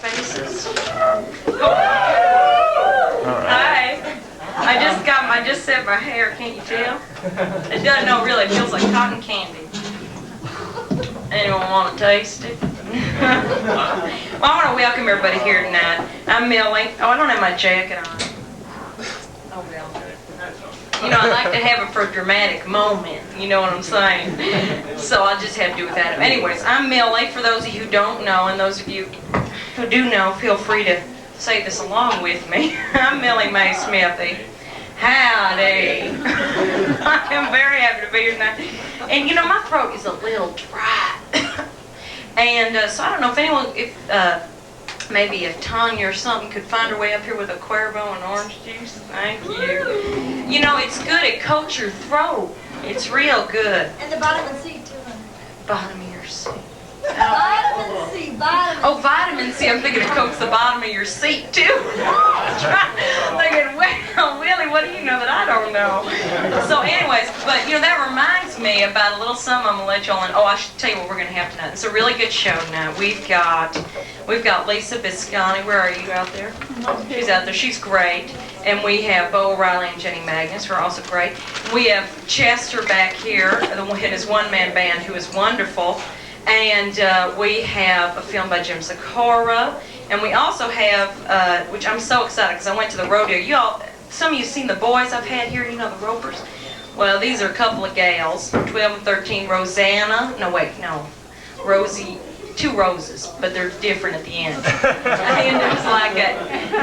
faces. Hi. I just set my hair, can't you tell? It doesn't, no, really, it feels like cotton candy. Anyone want to taste it? Well, I want to welcome everybody here tonight. I'm Millie. Oh, I don't have my jacket on. Oh, well. You know, I like to have it for a dramatic moment. You know what I'm saying? So I'll just have to do without it. Anyways, I'm Millie. For those of you who don't know, and those of you who do know, feel free to say this along with me. I'm Millie Mae Smithy. Howdy. I am very happy to be here tonight. And you know, my throat is a little dry. And so I don't know if anyone, maybe if Tanya or something could find her way up here with a Cuervo and orange juice. Thank you. You know, it's good. It coats your throat. It's real good. And the vitamin C too. Bottom of your seat. Vitamin C, vitamin C. Oh, vitamin C. I'm thinking it coats the bottom of your seat too. I'm thinking, well, Willie, what do you know that I don't know? So anyways, but you know, that reminds me about a little something I'm going to let y'all in. Oh, I should tell you what we're going to have tonight. It's a really good show tonight. We've got Lisa Biscotti. Where are you out there? She's out there. She's great. And we have Bo O'Reilly and Jenny Magnus, who are also great. We have Chester back here, his one-man band, who is wonderful. And we have a film by Jim Sikora. And we also have, which I'm so excited because I went to the rodeo. Some of you seen the boys I've had here, you know, the ropers? Well, these are a couple of gals, 12 and 13, Rosie, two roses, but they're different at the end. And there's like a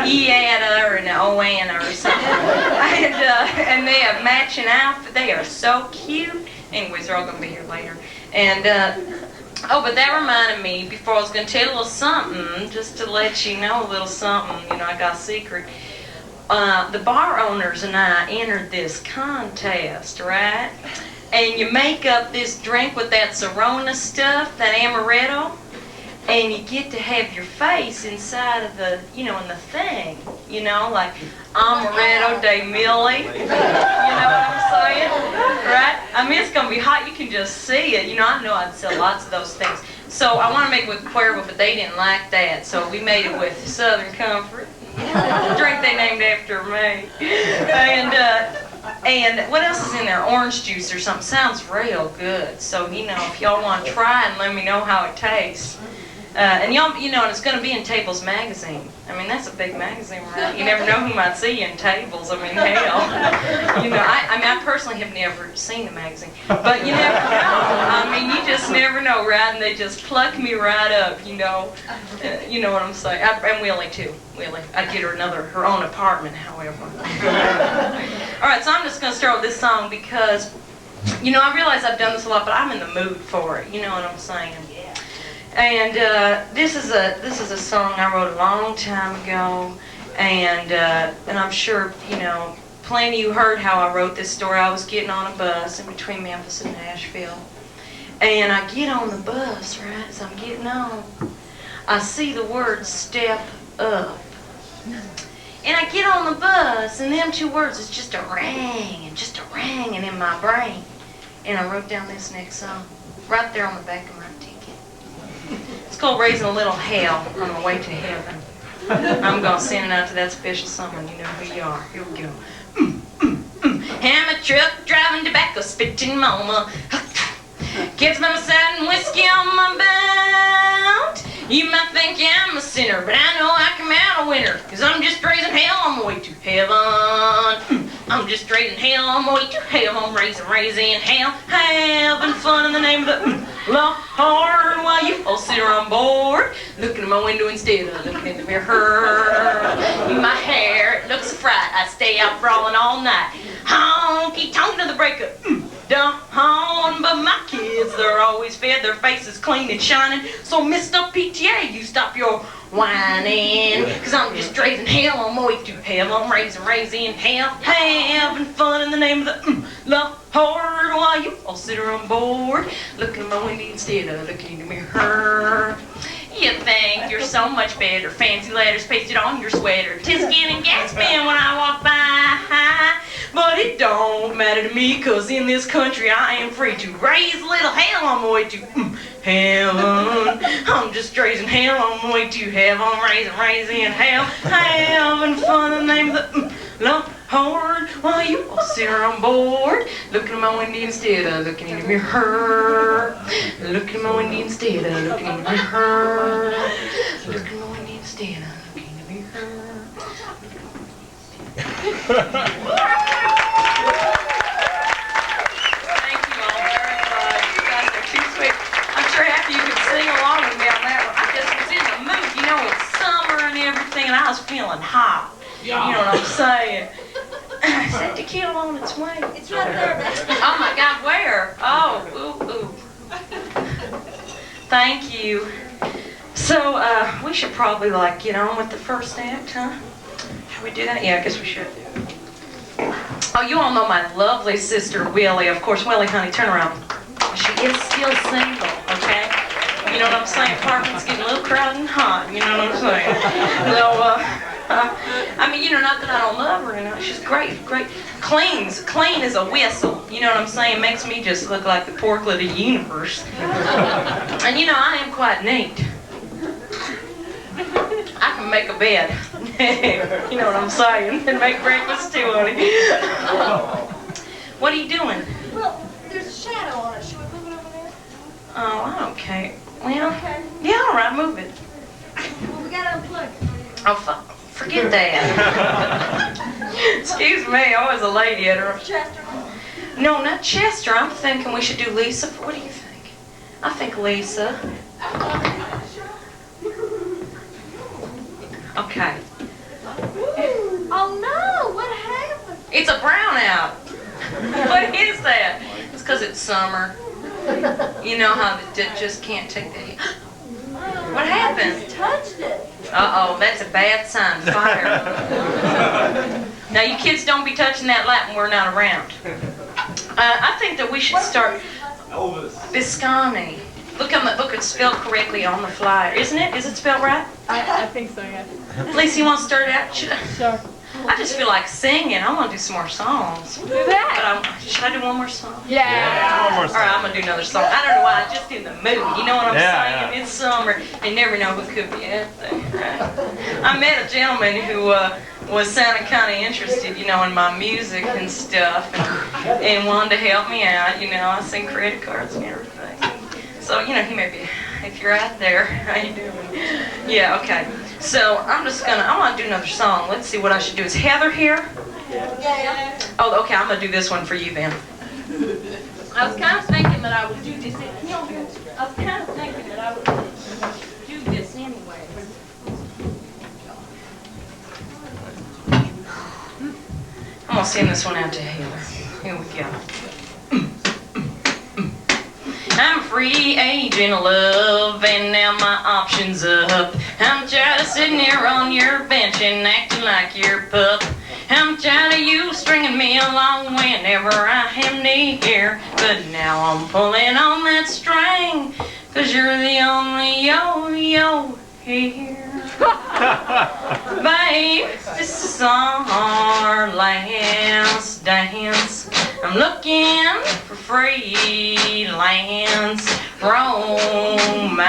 Eana or an Oana or something. And they have matching outfits. They are so cute. Anyways, they're all going to be here later. And, but that reminded me, before I was going to tell you a little something, just to let you know a little something, you know, I got a secret. The bar owners and I entered this contest, right? And you make up this drink with that Serona stuff, that amaretto, and you get to have your face inside of the, you know, in the thing, you know, like amaretto de Millie, you know what I'm saying, right? I mean, it's going to be hot, you can just see it, you know, I know I'd sell lots of those things. So I want to make it with Cuervo, but they didn't like that, so we made it with Southern Comfort, the drink they named after me, and what else is in there? Orange juice or something. Sounds real good. So, you know, if y'all want to try and let me know how it tastes. And y'all, you know, and it's going to be in Tables magazine. I mean, that's a big magazine, right? You never know who might see you in Tables. I mean, hell. You know, I personally have never seen the magazine. But you never know. I mean, you just never know, right? And they just pluck me right up, you know. You know what I'm saying? And Willie, too. Willie. I'd get her her own apartment, however. All right, so I'm just going to start with this song because, you know, I realize I've done this a lot, but I'm in the mood for it. You know what I'm saying? And this is a song I wrote a long time ago, and I'm sure, you know, plenty of you heard how I wrote this story. I was getting on a bus in between Memphis and Nashville, and I get on the bus, right, as I'm getting on, I see the word step up. And I get on the bus, and them two words is just a ringing in my brain. And I wrote down this next song, right there on the back of my ticket. It's called Raising a Little Hell on the Way to Heaven. I'm going to send it out to that special someone. You know who you are. Here we go. I'm a truck driving, tobacco spitting mama. Kids by my side and whiskey on my bound. You might think I'm a sinner, but I know I come out a winner. Cause I'm just raising hell on my way to heaven. I'm just raising hell on my way to heaven. I'm raising hell. Having fun in the name of the Lord. While you all sit around bored, looking at my window instead of looking in the mirror. My hair, it looks fright. I stay out brawling all night. Honky tonk to the breakup. Down, but my kids, they're always fed, their faces clean and shining. So Mr. PTA, you stop your whining, cause I'm just raising hell on my way to hell. I'm raising hell, having fun in the name of the Lord. While you all sit around bored, looking at my window instead of looking in the mirror. You think you're so much better, fancy letters pasted on your sweater, Tiskin and Gatsby when I walk by. But it don't matter to me, cause in this country I am free to raise a little hell on my way to heaven. I'm just raising hell on the way to heaven. Raising hell. Having fun in the name of the Lord. While you all sit on board. Looking at my window instead of looking in the mirror. Looking at my window instead of looking in the mirror. Looking at my window instead of looking in the mirror. You could sing along with me on that one. I just was in the mood, you know, it's summer and everything, and I was feeling hot. You know what I'm saying? I said tequila on its way. It's right there, baby. Oh my God, where? Oh, ooh. Thank you. So, we should probably like get on with the first act, huh? Should we do that? Yeah, I guess we should. Oh, you all know my lovely sister, Willie. Of course, Willie, honey, turn around. She is still single, okay? You know what I'm saying? Apartment's getting a little crowded and hot, you know what I'm saying? So, I mean, you know, not that I don't love her, you know, she's great. Clean as a whistle, you know what I'm saying? Makes me just look like the porklet of the universe. And you know, I am quite neat. I can make a bed, you know what I'm saying? And make breakfast too, honey. What are you doing? Well, there's a shadow on it. Should we move it over there? Oh, okay. Well, Okay. yeah, all right, move it. Well, we gotta unplug it. Oh, forget that. Excuse me, I was a lady at her. Chester. No, not Chester. I'm thinking we should do Lisa. What do you think? I think Lisa. Okay. Oh no! What happened? It's a brownout. What is that? It's because it's summer. You know how it just can't take the heat. What happened? I just touched it. Uh-oh, that's a bad sign. Fire. Now, you kids don't be touching that light when we're not around. I think that we should start... Elvis. Biscotti. Look, it's spelled correctly on the flyer. Isn't it? Is it spelled right? I think so, yeah. Lisa, you want to start it out? Sure. I just feel like singing. I want to do some more songs. Do that. But should I do one more song? Yeah. One more All right, I'm going to do another song. I don't know why, I'm just in the mood. You know what I'm Yeah, saying? yeah. It's summer. You never know who could be out there, right? I met a gentleman who was sounding kind of interested, you know, in my music and stuff, and wanted to help me out. You know, I sing credit cards and everything. So, you know, he may be, if you're out there, how you doing? Yeah, okay. So, I want to do another song. Let's see what I should do. Is Heather here? Yeah. Oh, okay, I'm going to do this one for you then. I was kind of thinking that I would do this. I was kind of thinking that I would do this anyway. I'm going to send this one out to Heather. Here we go. I'm a free agent of love, and now my option's up. I'm tired of sitting here on your bench and acting like your pup. I'm tired of you stringing me along whenever I am near. But now I'm pulling on that string, 'cause you're the only yo-yo here. Babe, this is our last dance. I'm looking for freelance romance.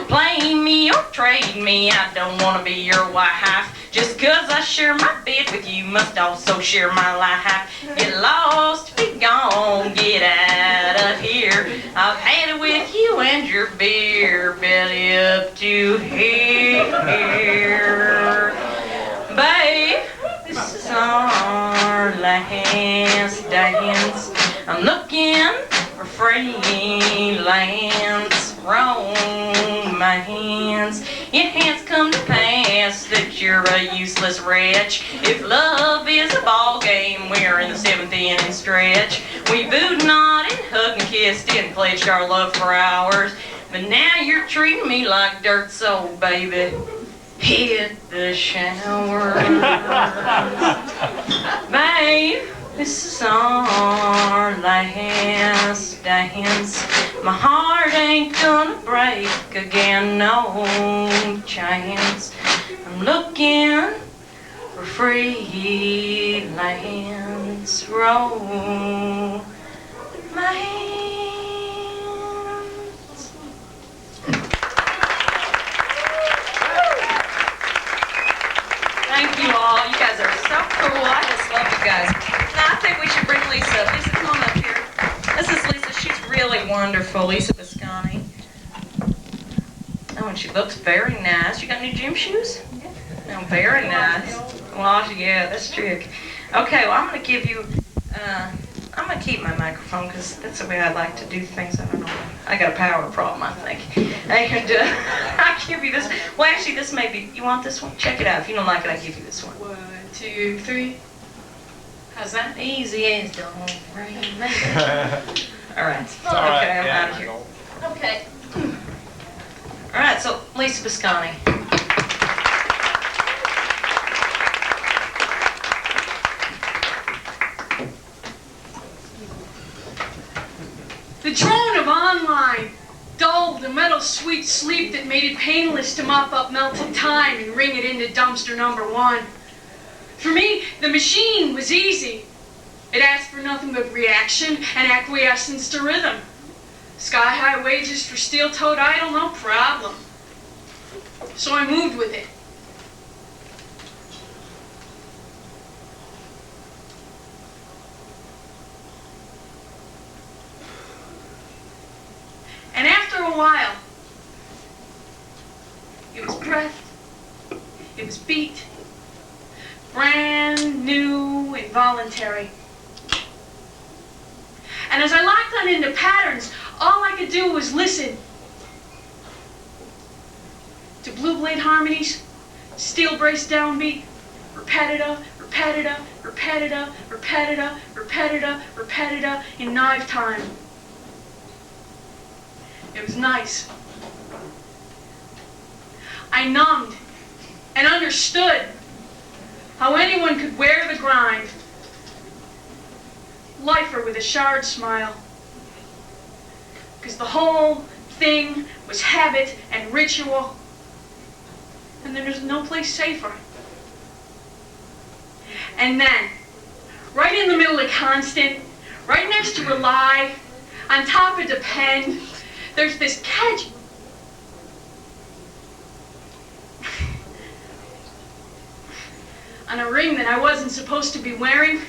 Play me or trade me, I don't want to be your wife. Just 'cause I share my bed with you, must also share my life. Get lost, be gone, get out of here. I've had it with you and your beer belly up to here. Babe, this is our last dance. I'm looking for freelance romance. It has come to pass that you're a useless wretch. If love is a ball game, we're in the 7th inning stretch. We booed, nodded, hugged and kissed and pledged our love for hours. But now you're treating me like dirt, so baby, hit the shower. Babe, this is our last dance. My heart ain't gonna break again, no chance. I'm looking for freelance romance. wonderful, Lisa Biscotti. Oh, and she looks very nice. You got new gym shoes? No, very nice. Well, yeah, that's trick. Okay, well, I'm going to give you, I'm going to keep my microphone because that's the way I like to do things. I don't know. I got a power problem, I think. And I'll give you this. Well, actually, this may be, you want this one? Check it out. If you don't like it, I'll give you this one. 1, 2, 3. How's that? Easy as don't rain. All right. All right, Okay, I'm yeah, out of here. Okay. All right, so Lisa Biscotti. The drone of online dulled the metal sweet sleep that made it painless to mop up melted time and ring it into dumpster number 1. For me, the machine was easy. It asked for nothing but reaction and acquiescence to rhythm. Sky-high wages for steel-toed idol, no problem. So I moved with it. And after a while, it was breath, it was beat, brand new and voluntary. And as I locked on into patterns, all I could do was listen to blue blade harmonies, steel brace downbeat, repetita, repetita, repetita, repetita, repetita, repetita in knife time. It was nice. I numbed and understood how anyone could wear the grind. Lifer with a shard smile. Because the whole thing was habit and ritual. And there's no place safer. And then, right in the middle of constant, right next to rely, on top of depend, there's this catch. On a ring that I wasn't supposed to be wearing.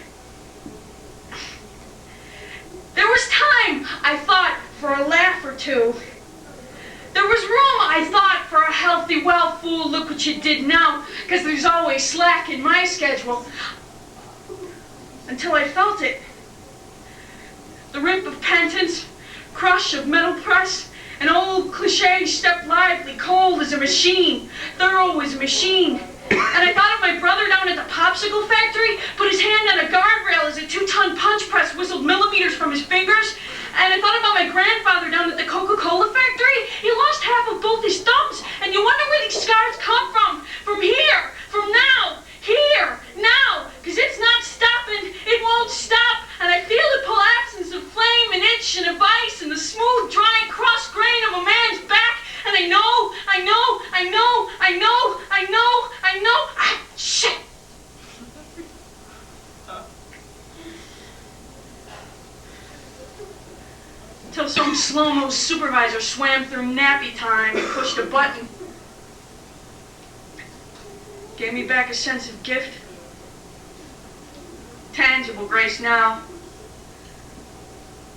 There was time, I thought, for a laugh or two. There was room, I thought, for a healthy, well, fool, look what you did now, because there's always slack in my schedule. Until I felt it. The rip of penance, crush of metal press, an old cliche, step lively, cold as a machine, thorough as a machine. And I thought of my brother down at the popsicle factory, put his hand on a guardrail as a 2-ton punch press whistled millimeters from his fingers. And I thought about my grandfather down at the Coca-Cola factory. He lost half of both his thumbs. And you wonder where these scars come from. From here, from now, here, now. Because it's not stopping, it won't stop. And I feel the pull absence of flame and itch and a vice and the smooth, dry, cross grain of a man's back. And I know. Ah, shit! Till some slow-mo supervisor swam through nappy time and pushed a button. Gave me back a sense of gift. Tangible grace now.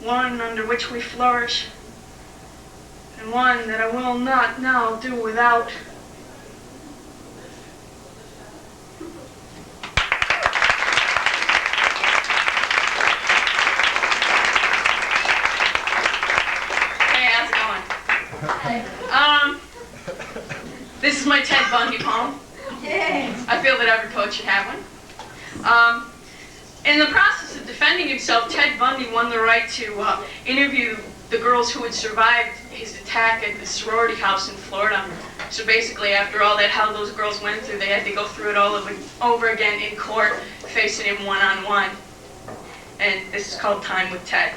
One under which we flourish. And one that I will not now do without. This is my Ted Bundy poem. Yes. I feel that every poet should have one. In the process of defending himself, Ted Bundy won the right to interview the girls who had survived his attack at the sorority house in Florida. So basically, after all that hell those girls went through, they had to go through it all over again in court, facing him one-on-one. And this is called Time with Ted.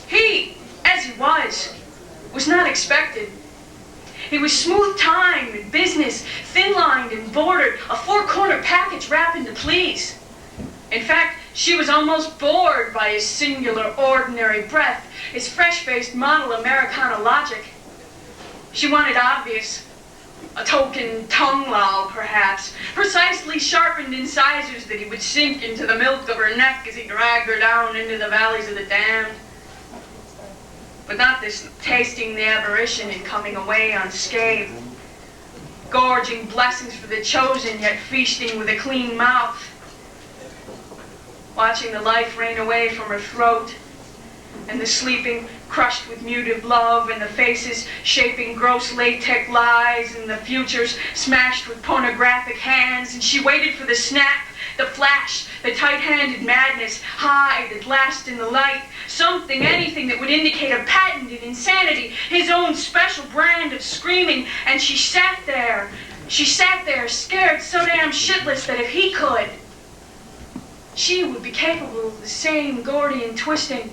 He, as he was not expected. He was smooth-timed and business, thin-lined and bordered, a four-corner package wrapping to please. In fact, she was almost bored by his singular, ordinary breath, his fresh-faced model Americana logic. She wanted obvious, a token tongue loll, perhaps, precisely sharpened incisors that he would sink into the milk of her neck as he dragged her down into the valleys of the damned. but not this tasting the aberration and coming away unscathed, gorging blessings for the chosen, yet feasting with a clean mouth, watching the life rain away from her throat, and the sleeping crushed with muted love, and the faces shaping gross latex lies, and the futures smashed with pornographic hands, and she waited for the snap, the flash, the tight-handed madness, hide at last in the light, something, anything that would indicate a patented insanity, his own special brand of screaming, and she sat there, scared so damn shitless that if he could, she would be capable of the same Gordian twisting.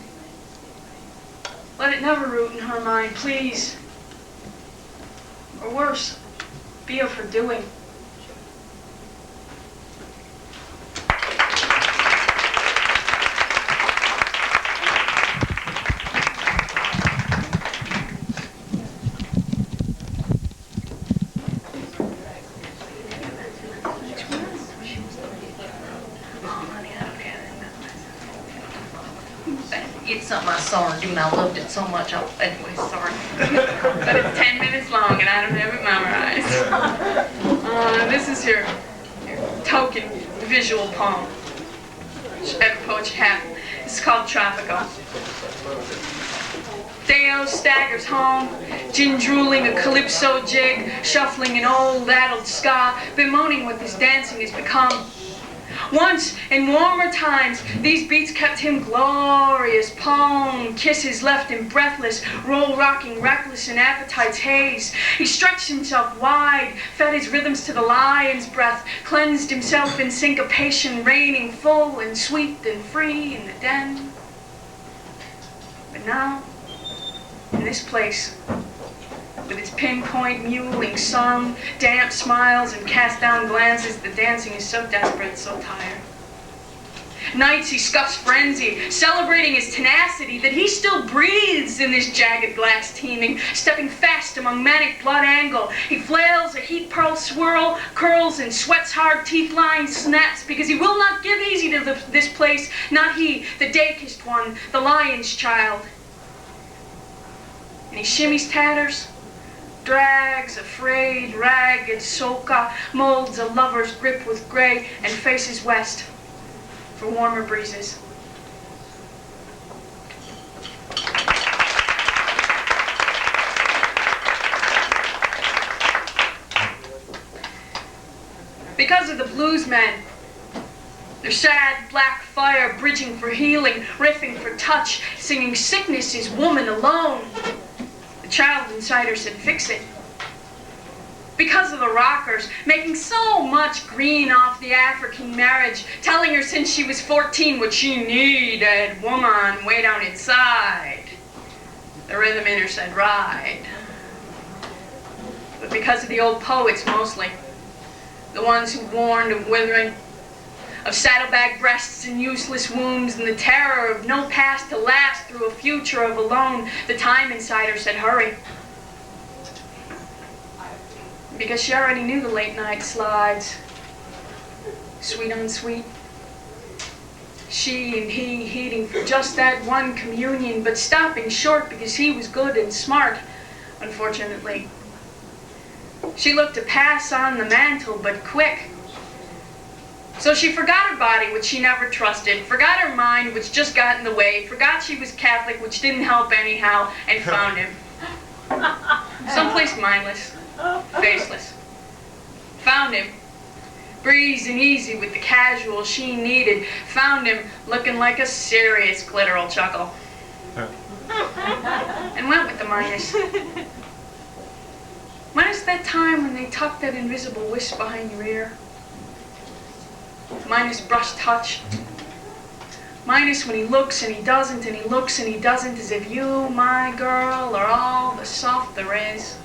Let it never root in her mind, please. Or worse, be of her doing. It's something I saw her do and I loved it so much. Anyway, sorry. But it's 10 minutes long and I don't have it memorized. This is your token visual poem. Every poetry hat. It's called Tropico. Deo staggers home, gin drooling a calypso jig, shuffling an old addled ska, bemoaning what this dancing has become. Once, in warmer times, these beats kept him glorious, palm kisses left him breathless, roll-rocking reckless in appetite's haze. He stretched himself wide, fed his rhythms to the lion's breath, cleansed himself in syncopation, reigning full and sweet and free in the den. But now, in this place, with its pinpoint mewling song, damp smiles and cast-down glances, the dancing is so desperate, so tired. Nights he scuffs frenzy, celebrating his tenacity, that he still breathes in this jagged glass teeming, stepping fast among manic blood angle. He flails a heat pearl swirl, curls and sweats hard teeth line snaps, because he will not give easy to this place, not he, the day-kissed one, the lion's child. And he shimmies tatters, drags a frayed, ragged soca, molds a lover's grip with gray, and faces west for warmer breezes. Because of the blues men, their sad black fire bridging for healing, riffing for touch, singing sickness is woman alone. The child inside her said, fix it. Because of the rockers, making so much green off the African marriage, telling her since she was 14 what she needed, woman, way down inside. The rhythm in her said, ride. But because of the old poets mostly, the ones who warned of withering, of saddlebag breasts and useless wombs, and the terror of no past to last through a future of alone, the time inside her said, hurry. Because she already knew the late night slides, sweet on sweet. She and he heeding for just that one communion, but stopping short because he was good and smart, unfortunately. She looked to pass on the mantle, but quick. So she forgot her body, which she never trusted, forgot her mind, which just got in the way, forgot she was Catholic, which didn't help anyhow, and found him. Someplace mindless, faceless. Found him, breezy and easy with the casual she needed. Found him looking like a serious clitoral chuckle. And went with the minus. Minus that time when they tucked that invisible wisp behind your ear. Minus brush touch. Minus when he looks and he doesn't, and he looks and he doesn't, as if you, my girl, are all the soft there is.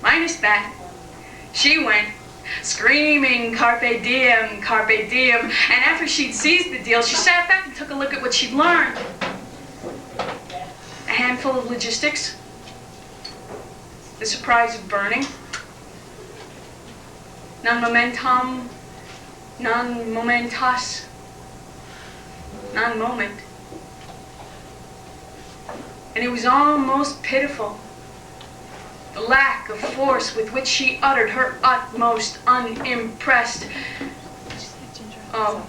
Minus that, she went, screaming carpe diem, carpe diem, and after she'd seized the deal, she sat back and took a look at what she'd learned. A handful of logistics, the surprise of burning, non-momentum, non-momentus, non-moment. and it was almost pitiful. The lack of force with which she uttered her utmost unimpressed. Oh.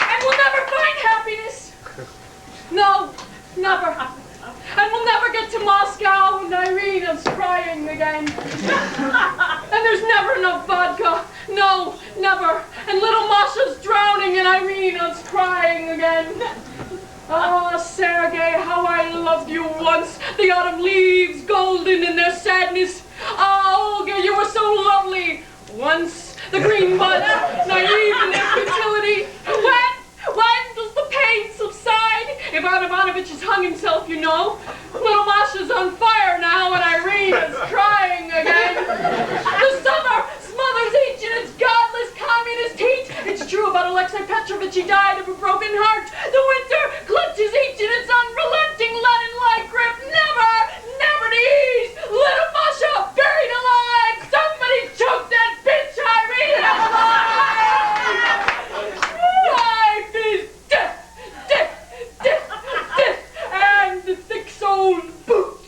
And we'll never find happiness. No, never. And we'll never get to Moscow and Irina's crying again. And there's never enough vodka. No, never. And little Masha's drowning and Irina's crying again. Oh, Sergei, how I loved you once. The autumn leaves, golden in their sadness. Oh, Olga, you were so lovely. Once, the green buds, naive in their futility. When does the pain subside? Ivan Ivanovich has hung himself, you know. Little Masha's on fire now and Irina's crying again. The summer smothers each in its godless communist heat. It's true about Alexei Petrovich, he died of a broken heart. The winter clutches each in its unrelenting leaden-like grip. Never, never to ease. Little Masha buried alive. Somebody choke that bitch Irina alive. Life is death, death, death, death, and the thick-soled boots.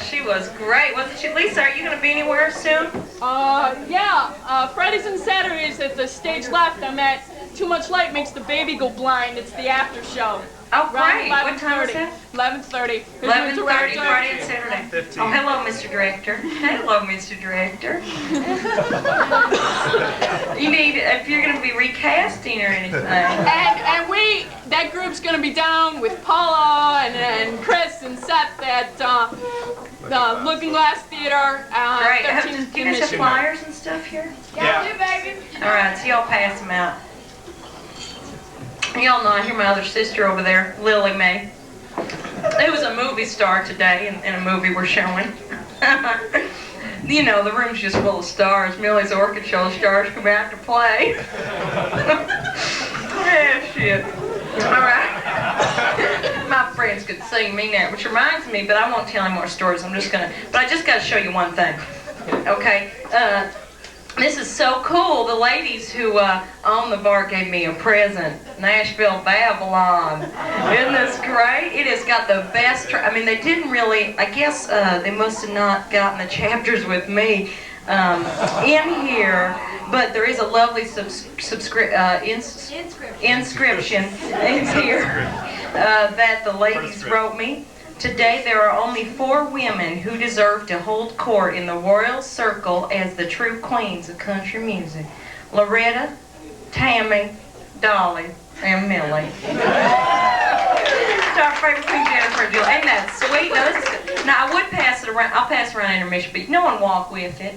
She was great, wasn't she? Lisa, are you going to be anywhere soon? Yeah, Fridays and Saturdays at the stage left I'm at. Too much light makes the baby go blind. It's the after show. Oh, Around great. What time is that? 11:30. 11:30, Friday and Saturday. 15. Oh, hello, Mr. Director. Hello, Mr. Director. You need, if you're going to be recasting or anything. And that group's gonna be down with Paula and Chris and Seth at the Looking Glass Theater. Great. 13th Do you guys have flyers and stuff here? Yeah, baby. All right, so y'all pass them out. Y'all know I hear my other sister over there, Lily Mae. It was a movie star today in a movie we're showing. You know, the room's just full of stars. Millie's Orchid show stars come out to play. Yeah, shit. All right. My friends could sing me now, which reminds me, but I won't tell any more stories. But I just got to show you one thing. Okay? This is so cool. The ladies who own the bar gave me a present. Nashville Babylon. Isn't this great? It has got the best, I mean, they didn't really, I guess they must have not gotten the chapters with me in here, but there is a lovely inscription in here that the ladies wrote me. Today there are only 4 women who deserve to hold court in the royal circle as the true queens of country music. Loretta, Tammy, Dolly, and Millie. It's our favorite Queen Jennifer Jill. Ain't that sweet? Now I would pass it around. I'll pass it around intermission, but no one walk with it.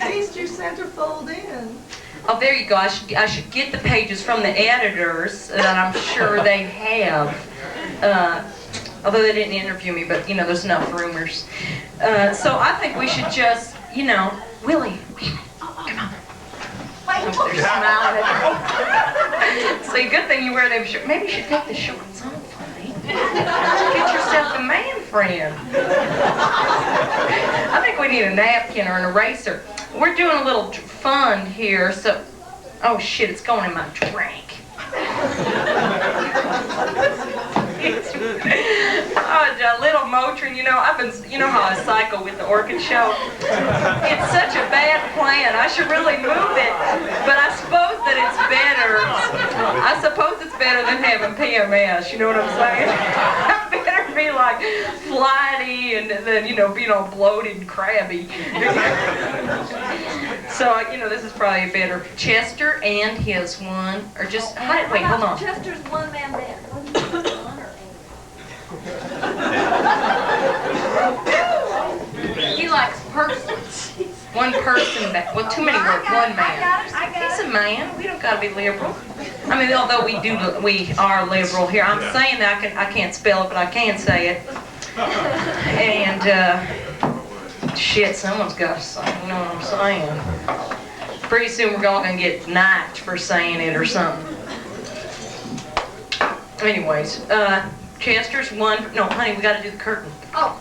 These you centerfold in. Oh, there you go. I should get the pages from the editors that I'm sure they have. Although they didn't interview me, but, you know, there's enough rumors. So I think we should just, you know, Willie, come on. Oh, they're smiling at me. See, good thing you wear them shorts. Maybe you should take the shorts off, honey. Get yourself a man friend. I think we need a napkin or an eraser. We're doing a little fun here, so... Oh, shit, it's going in my drink. Oh, little Motrin, you know, you know how I cycle with the Orchid show? It's such a bad plan. I should really move it, but I suppose that it's better. I suppose it's better than having PMS, you know what I'm saying? I better be like flighty and then, you know, being all bloated and crabby. So, you know, this is probably better. Chester and his one, or just, wait, hold on. Chester's one-man band. He likes persons. One person back. Well, too many work. One man. He's a man. We don't gotta be liberal. I mean, although we are liberal here. I'm saying that I can't spell it, but I can say it. And Shit, someone's got to say, you know what I'm saying? Pretty soon we're all gonna get knifed for saying it or something. Anyways, Chester's one. No, honey, we got to do the curtain. Oh.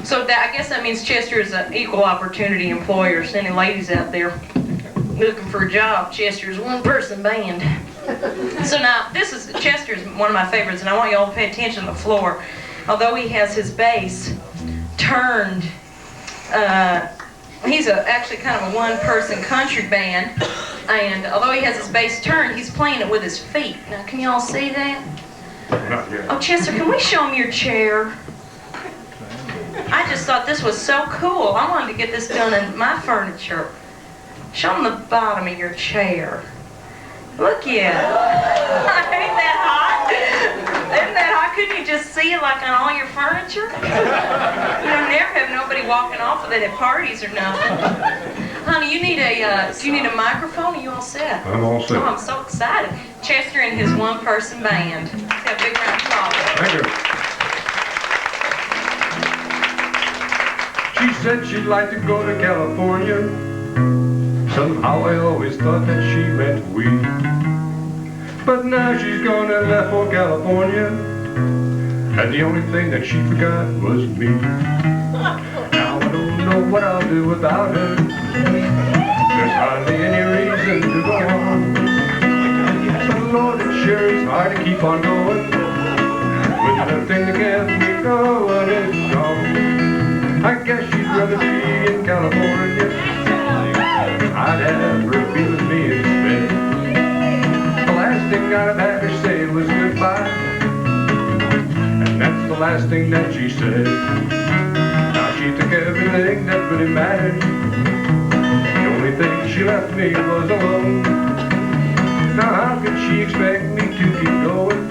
So I guess that means Chester is an equal opportunity employer. So any ladies out there looking for a job, Chester's one-person band. So now, Chester's one of my favorites, and I want you all to pay attention to the floor. Although he has his bass turned, he's actually kind of a one-person country band, and although he has his bass turned, he's playing it with his feet. Now, can you all see that? Not yet. Oh, Chester, can we show him your chair? I just thought this was so cool. I wanted to get this done in my furniture. Show him the bottom of your chair. Look at it. Ain't that hot? Isn't that hot? Couldn't you just see it like on all your furniture? You never have nobody walking off with it at parties or nothing. Honey, do you need a microphone? Are you all set? I'm all set. Oh, I'm so excited. Chester and his one-person band. Let's have a big round of applause. Thank you. She said she'd like to go to California. Somehow I always thought that she meant we. But now she's gone and left for California, and the only thing that she forgot was me. Now I don't know what I'll do without her. There's hardly any reason to go on. But Lord, it sure is hard to keep on going with nothing to get me going is gone. I guess she'd rather be in California. I'd have her be with me instead. The last thing I'd have her say was goodbye, and that's the last thing that she said. Now she took everything that really mattered. The only thing she left me was alone. Now how could she expect me to keep going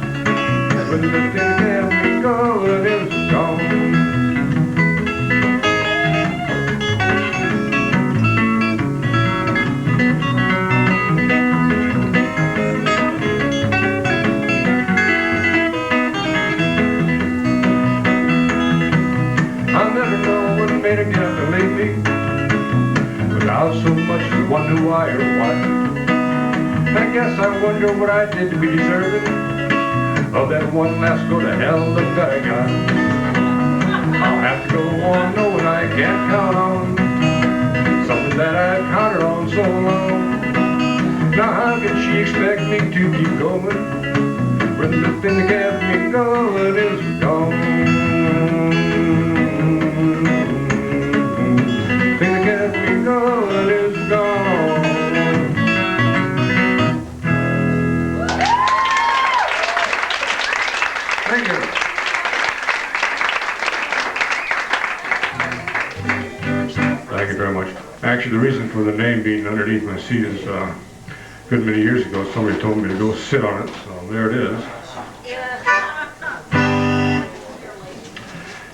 when the thing that kept me going is gone? Made her get up and leave me without so much as wonder why or what. I guess I wonder what I did to be deserving of that one last go to hell look that I got. I'll have to go on knowing I can't count on something that I've counted on so long. Now how can she expect me to keep going when the thing that kept me going is gone? Going is gone. Thank you. Thank you very much. Actually, the reason for the name being underneath my seat is a good many years ago somebody told me to go sit on it, so there it is.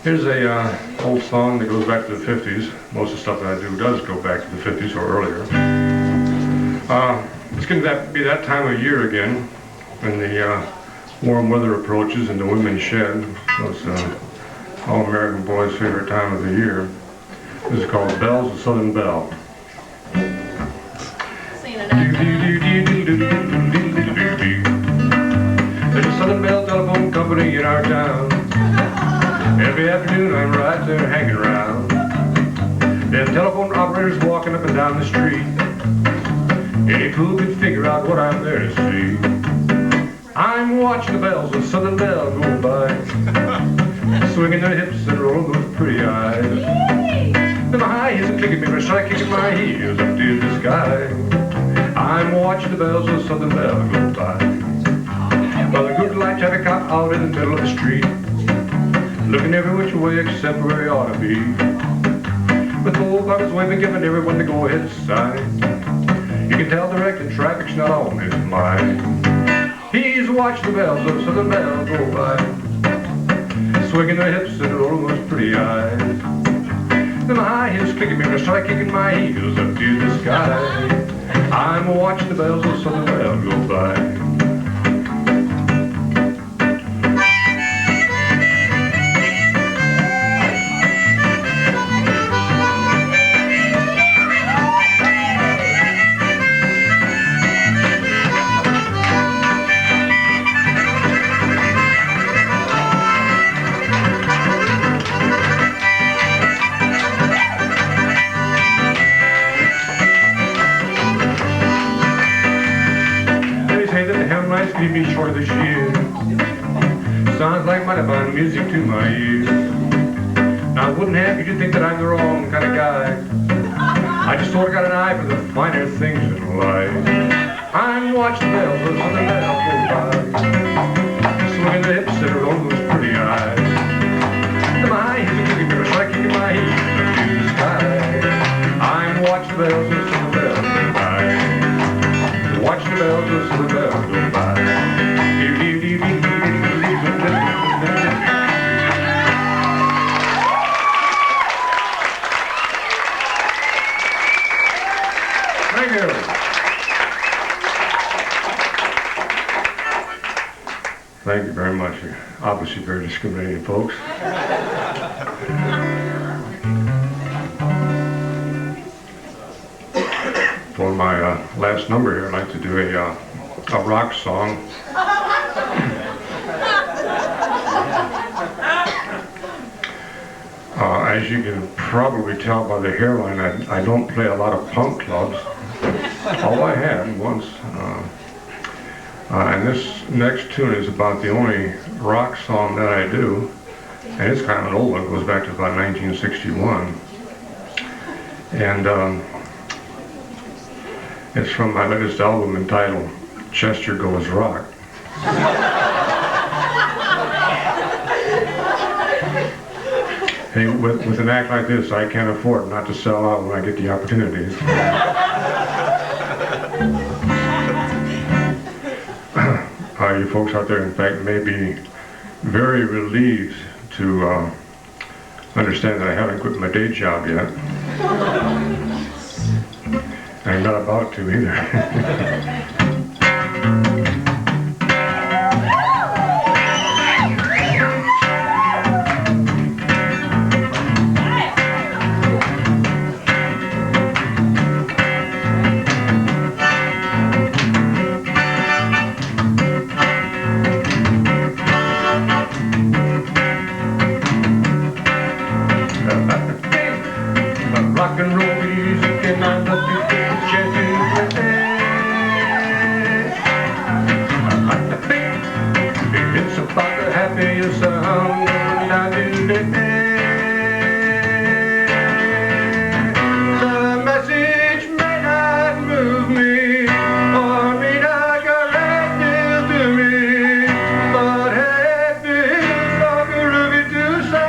Here's a old song that goes back to the 50s. Most of the stuff that I do does go back to the 50s or earlier. It's going to be that time of year again when the warm weather approaches and the women shed. So it's all American boys' favorite time of the year. This is called Bells of Southern Belle. There's a Southern Belle telephone company in our town. Every afternoon I'm right there hanging around. They have telephone operators walking up and down the street. Any fool could figure out what I'm there to see. I'm watching the bells of Southern Belle go by, swinging their hips and rolling those pretty eyes. Then my high heels are clicking me, but I start kicking my heels up to the sky. I'm watching the bells of Southern Belle go by. Well, the good light traffic cop out in the middle of the street, looking every which way except where he ought to be. With both buckets waving, giving everyone the go-ahead sign. You can tell directing traffic's not on his mind. He's watched the bells of Southern Belle go by, swinging their hips and rolling those pretty eyes. Then my high heels clicking me, and I start kicking my heels up to the sky. I'm watching the bells of Southern Belle go by. leave me short of the shears. Sounds like mighty fine music to my ears. Now I wouldn't have you to think that I'm the wrong kind of guy. I just sort of got an eye for the finer things in life. I'm watching the bells of something that I'll go by. Swinging the hips that are on those pretty eyes. My he's a cookie better, so I keep my heat up to the sky. I'm watching the bells of some bells go by. Watch the bells of some bells go by. Thank you. Thank you very much. You're obviously very discriminating folks. For my last number here, I'd like to do a rock song. As you can probably tell by the hairline, I don't play a lot of punk clubs. Although I had once. And this next tune is about the only rock song that I do. And it's kind of an old one, it goes back to about 1961. And it's from my latest album entitled Chester Goes Rock. Hey, with an act like this, I can't afford not to sell out when I get the opportunities. You folks out there, in fact, may be very relieved to understand that I haven't quit my day job yet. And I'm not about to either. Rock and roll music and I love you, it's about the happiest sound I do. The message may not move me or may not go right to me, but happy is all groovy to say.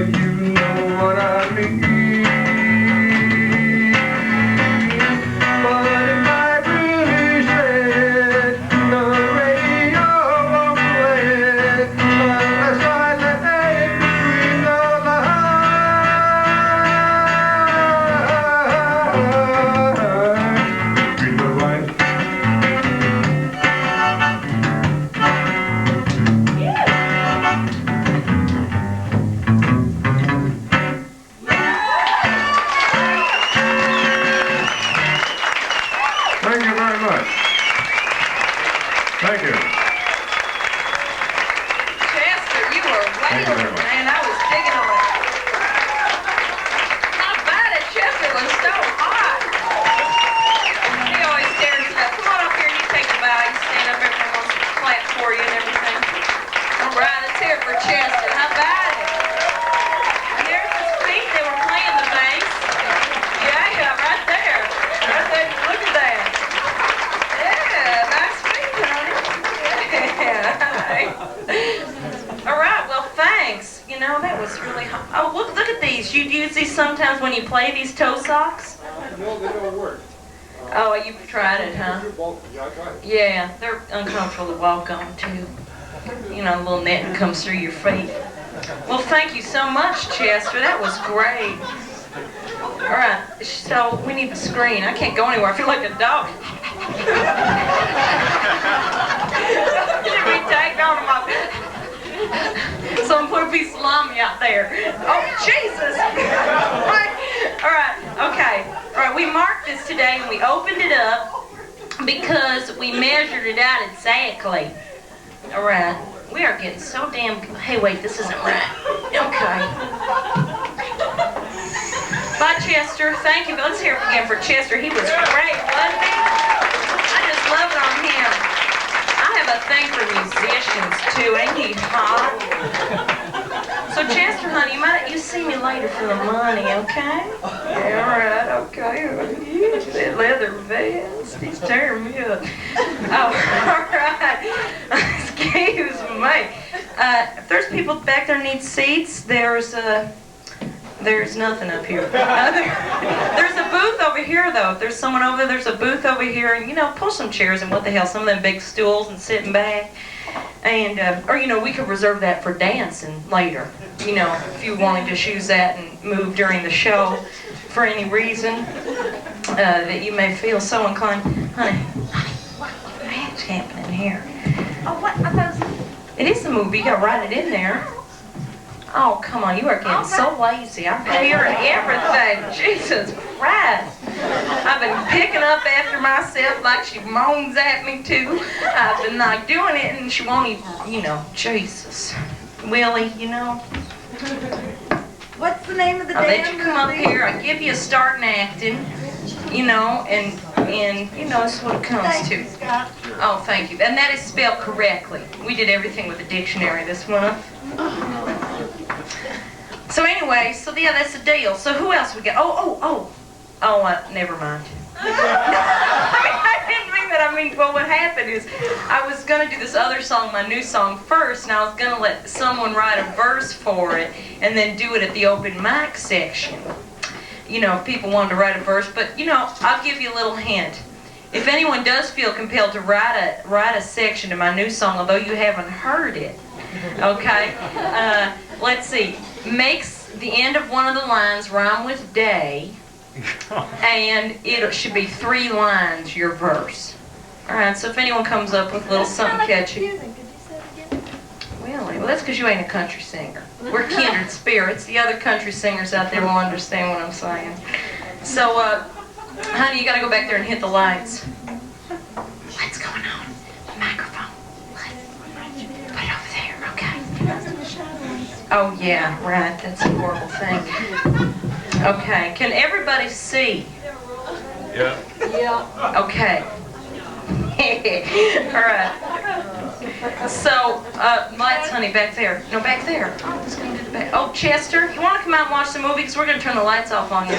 you know what I mean. But if I really said the radio won't play it unless I let between the lines. Between the lines. Thank you very much. Thank you. Chester, you were Thank you very wailing, much. man. I was digging on it. How bad it, Chester was so hot. He always stares it up. Come on up here and you take a bow. You stand up, everyone wants to clap for you and everything. All right, let's hear it for Chester. How about it? And there's his feet. They were playing the bass. Yeah, right there. Right there. Look at that. Yeah, nice feet, honey. Yeah. All right, well, thanks. You know, that was really hot. Oh, look at these. You use these sometimes when you play these toe socks? No, they don't work. Oh, you've tried it, huh? Yeah, I tried. Yeah, they're uncomfortable to walk on, too. You know, a little netting comes through your feet. Well, thank you so much, Chester. That was great. All right, so we need the screen. I can't go anywhere. I feel like a dog. Should be tagged on to my... Someone put a piece of salami out there. Oh, Jesus! All right, okay. All right, we marked this today and we opened it up because we measured it out exactly. All right, we are getting so damn... Hey, wait, this isn't right. Okay. Bye, Chester. Thank you. Let's hear it again for Chester. He was great, wasn't he? I just love it on him. I have a thing for musicians, too. Ain't he hot? So, Chester, honey, you see me later for the money, okay? Yeah, all right, okay. That leather vest, he's tearing me up. Oh, all right. Excuse me. If there's people back there need seats, there's nothing up here. There's a booth over here, though. If there's someone over there, there's a booth over here. And, you know, pull some chairs and what the hell, some of them big stools and sitting back. And, or, you know, we could reserve that for dancing later. You know, if you wanted to just use that and move during the show for any reason that you may feel so inclined. Honey, what the heck's happening here? Oh, what are those? It is a movie. You gotta write it in there. Oh, come on, you are getting so lazy. I pay her and everything. Jesus Christ. I've been picking up after myself like she moans at me, too. I've been, like, doing it, and she won't even, you know, Jesus. Willie, you know. What's the name of the I'll let damn you come up movie? here. I give you a start in acting, you know, and you know, that's what it comes Thank to. you, Scott. Oh, thank you. And that is spelled correctly. We did everything with a dictionary this month. So anyway, so yeah, that's the deal. So who else we got? Never mind. I didn't mean that. I mean, well, what happened is I was going to do this other song, my new song, first, and I was going to let someone write a verse for it and then do it at the open mic section. You know, if people wanted to write a verse. But, you know, I'll give you a little hint. If anyone does feel compelled to write a section to my new song, although you haven't heard it, okay, let's see. Makes the end of one of the lines rhyme with day, and it should be 3 lines, your verse. All right, so if anyone comes up with a little something catchy. Confusing. Could you say it again? Really? Well, that's because you ain't a country singer. We're kindred spirits. The other country singers out there will understand what I'm saying. So, honey, you got to go back there and hit the lights. What's going on? The microphone. Put it over there, okay? Oh, yeah, right. That's a horrible thing. Okay, can everybody see? Yeah. Yeah. Okay. All right. So, lights, honey, back there. No, back there. Oh, it's going to do the back. Oh, Chester, you want to come out and watch the movie? Because we're going to turn the lights off on you.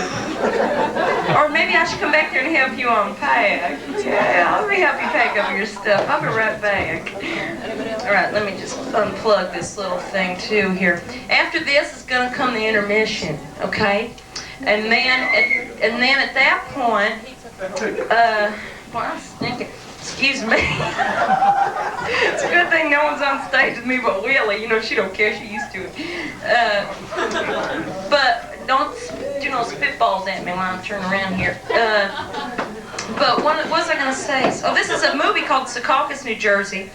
Or maybe I should come back there and help you unpack. Yeah, let me help you pack up your stuff. I'll be right back. All right, let me just unplug this little thing too here. After this is going to come the intermission, okay? And then at that point, well, I'm stinking. Excuse me. It's a good thing no one's on stage with me but Willie. You know, she don't care. She's used to it. But don't do no spitballs at me while I'm turning around here. But what was I going to say? Oh, this is a movie called Secaucus, New Jersey,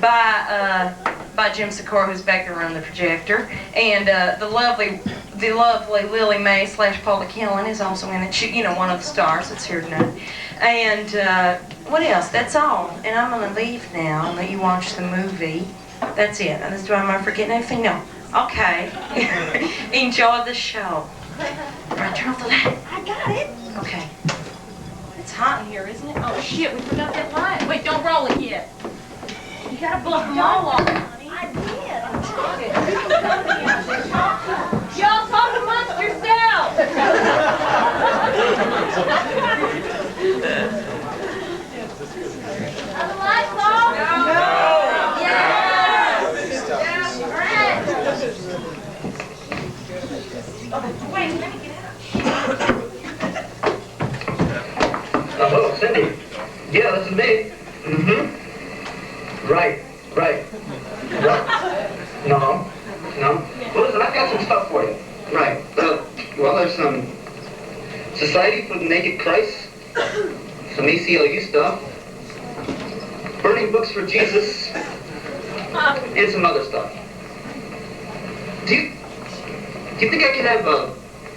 by Jim Sikora, who's back there running the projector, and the lovely Lily Mae / Paula Killen is also in it. She, you know, one of the stars that's here tonight. And what else? That's all. And I'm going to leave now and let you watch the movie. That's it. And am I forgetting anything? No. Okay. Enjoy the show. All right, turn off the light. I got it. Okay. It's hot in here, isn't it? Oh shit, we forgot that light. Wait, don't roll it yet. You gotta bluff them all off. I did. I'm talking. Y'all talk amongst yourselves. Are the lights off? No. Yes. Wait, let me get out. Hello, Cindy. Yeah, this is me. Mm-hmm. Right. No. Well, listen, I've got some stuff for you. Right. Well, there's some Society for the Naked Christ, some ACLU stuff, burning books for Jesus, and some other stuff. Do you think I could have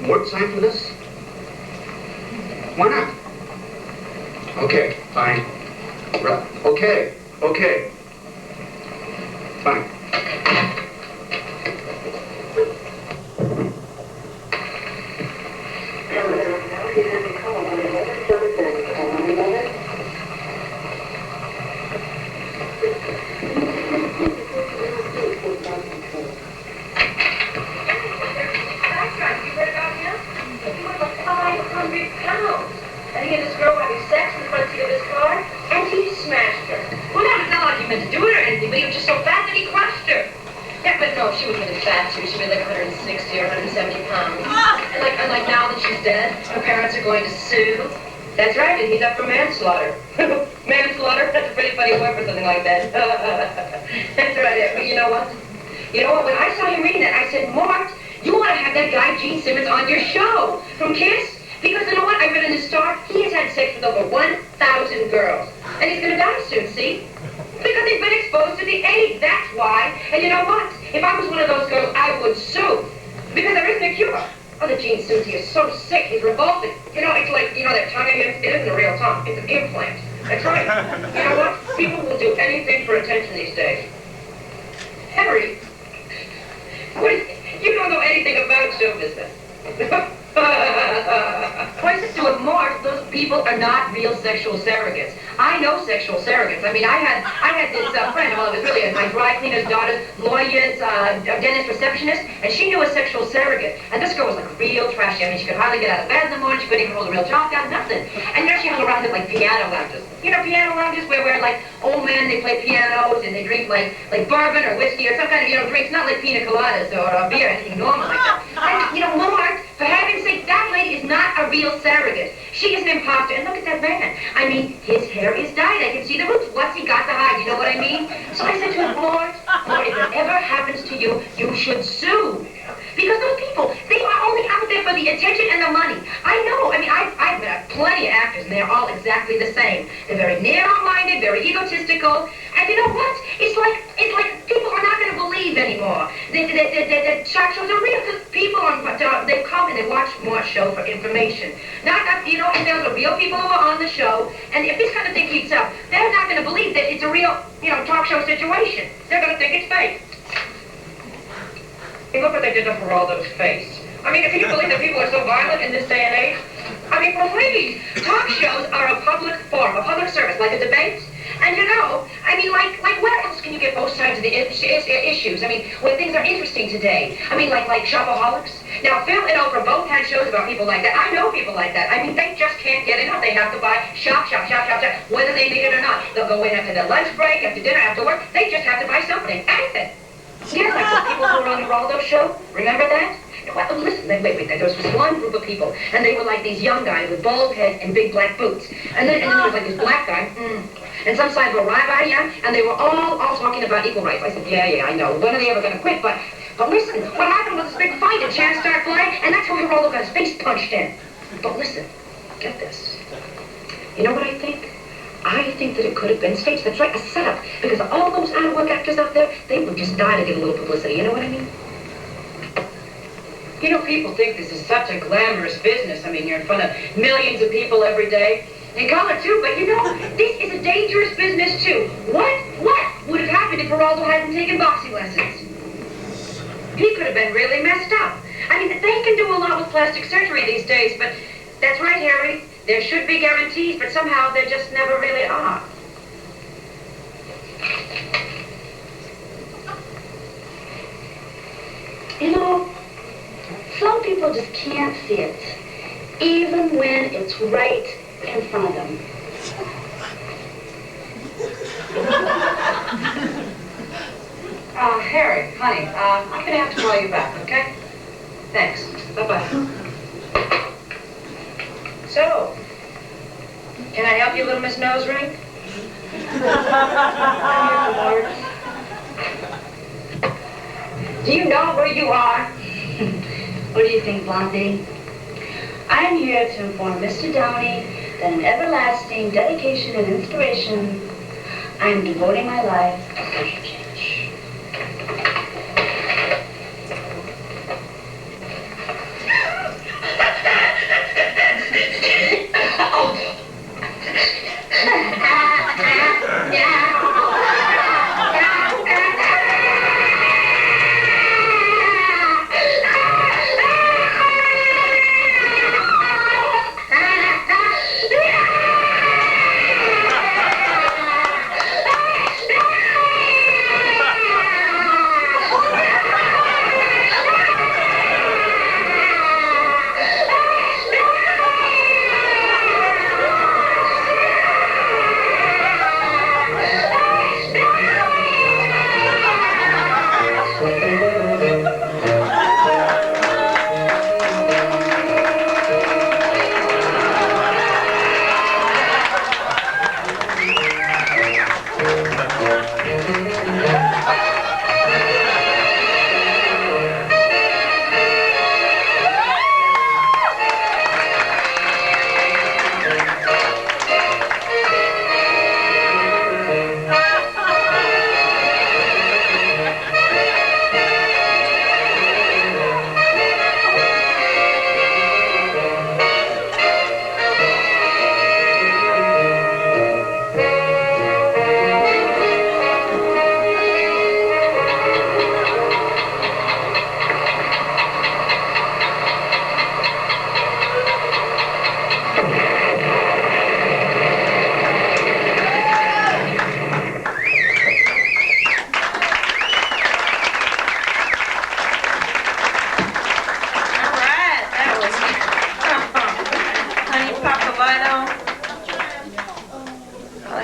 more time for this? Why not? Okay, fine. Right. Okay. Fine. She was really fat too. She weighed like 160 or 170 pounds. And like now that she's dead, her parents are going to sue. That's right, and he's up for manslaughter. Manslaughter? That's a pretty funny word for something like that. That's right. But you know what? When I saw him reading that, I said, Mort, you ought to have that guy Gene Simmons on your show from Kiss. Because you know what? I read in the Star, he has had sex with over 1,000 girls. And he's going to die soon, see? Because he's been exposed to the AIDS, that's why. And you know what? If I was one of those girls, I would sue. Because there isn't a cure. Oh, the Gene Simmons, he is so sick, he's revolting. You know, it's like, that tongue of his, it isn't a real tongue, it's an implant. That's right. You know what? People will do anything for attention these days. Henry, you don't know anything about show business. What does it do with Mort? Those people are not real sexual surrogates. I know sexual surrogates. I mean, I had this friend, well, it was really my dry cleaner's daughter's lawyer's dentist receptionist, and she knew a sexual surrogate. And this girl was like real trashy. I mean, she could hardly get out of bed in the morning. She couldn't even hold a real job down, nothing. And there she hung around at like piano lounges. You know, piano lounges where like old men, they play pianos and they drink like bourbon or whiskey or some kind of, drinks, not like pina coladas or beer, anything normal like that. And, Mort, for heaven's sake, that lady is not a real surrogate. She is an imposter. And look at that man. I mean, his hair is dyed. I can see the roots. What's he got to hide? You know what I mean? So I said to him, Mort, if it ever happens to you, you should sue. Because those people, they are only out there for the attention and the money. I know. I mean, I've met plenty of actors, and they're all exactly the same. They're very narrow-minded, very egotistical. And you know what? It's like people are not going to believe anymore. The shock shows are real because people they come and they watch more show for information. If there's real people who are on the show, and if this kind of thing keeps up, they're not going to believe that it's a real, talk show situation. They're going to think it's fake. Hey, look what they did to Geraldo's face. I mean, can you believe that people are so violent in this day and age? I mean, please, talk shows are a public forum, a public service, like a debate. And you know, I mean, like where else can you get both sides of the issues? I mean, when things are interesting today. I mean, like shopaholics. Now, Phil and Oprah both had shows about people like that. I know people like that. I mean, they just can't get enough. They have to buy shop, whether they need it or not. They'll go in after their lunch break, after dinner, after work. They just have to buy something, anything. Yeah, like the people who were on the Raldo show. Remember that? Well, listen, wait. There was this one group of people, and they were like these young guys with bald heads and big black boots. And then there was like this black guy, and some side of a rabbi, yeah, and they were all talking about equal rights. I said, yeah, I know. When are they ever going to quit? But listen, what happened was this big fight, and Chance started flying, and that's how Geraldo got his face punched in. But listen, get this. You know what I think? I think that it could have been staged. That's right, a setup. Because all those out-of-work actors out there, they would just die to get a little publicity. You know what I mean? You know, people think this is such a glamorous business. I mean, you're in front of millions of people every day. In color, too. But, you know, this is a dangerous business, too. What would have happened if Geraldo hadn't taken boxing lessons? He could have been really messed up. I mean, they can do a lot with plastic surgery these days, but that's right, Harry. There should be guarantees, but somehow there just never really are. You know, some people just can't see it, even when it's right in front of them. Harry, honey, I'm gonna have to call you back, okay? Thanks. Bye-bye. So, can I help you, little Miss Nose Ring? Do you know where you are? What do you think, Blondie? I'm here to inform Mr. Downey that in everlasting dedication and inspiration, I am devoting my life to social change.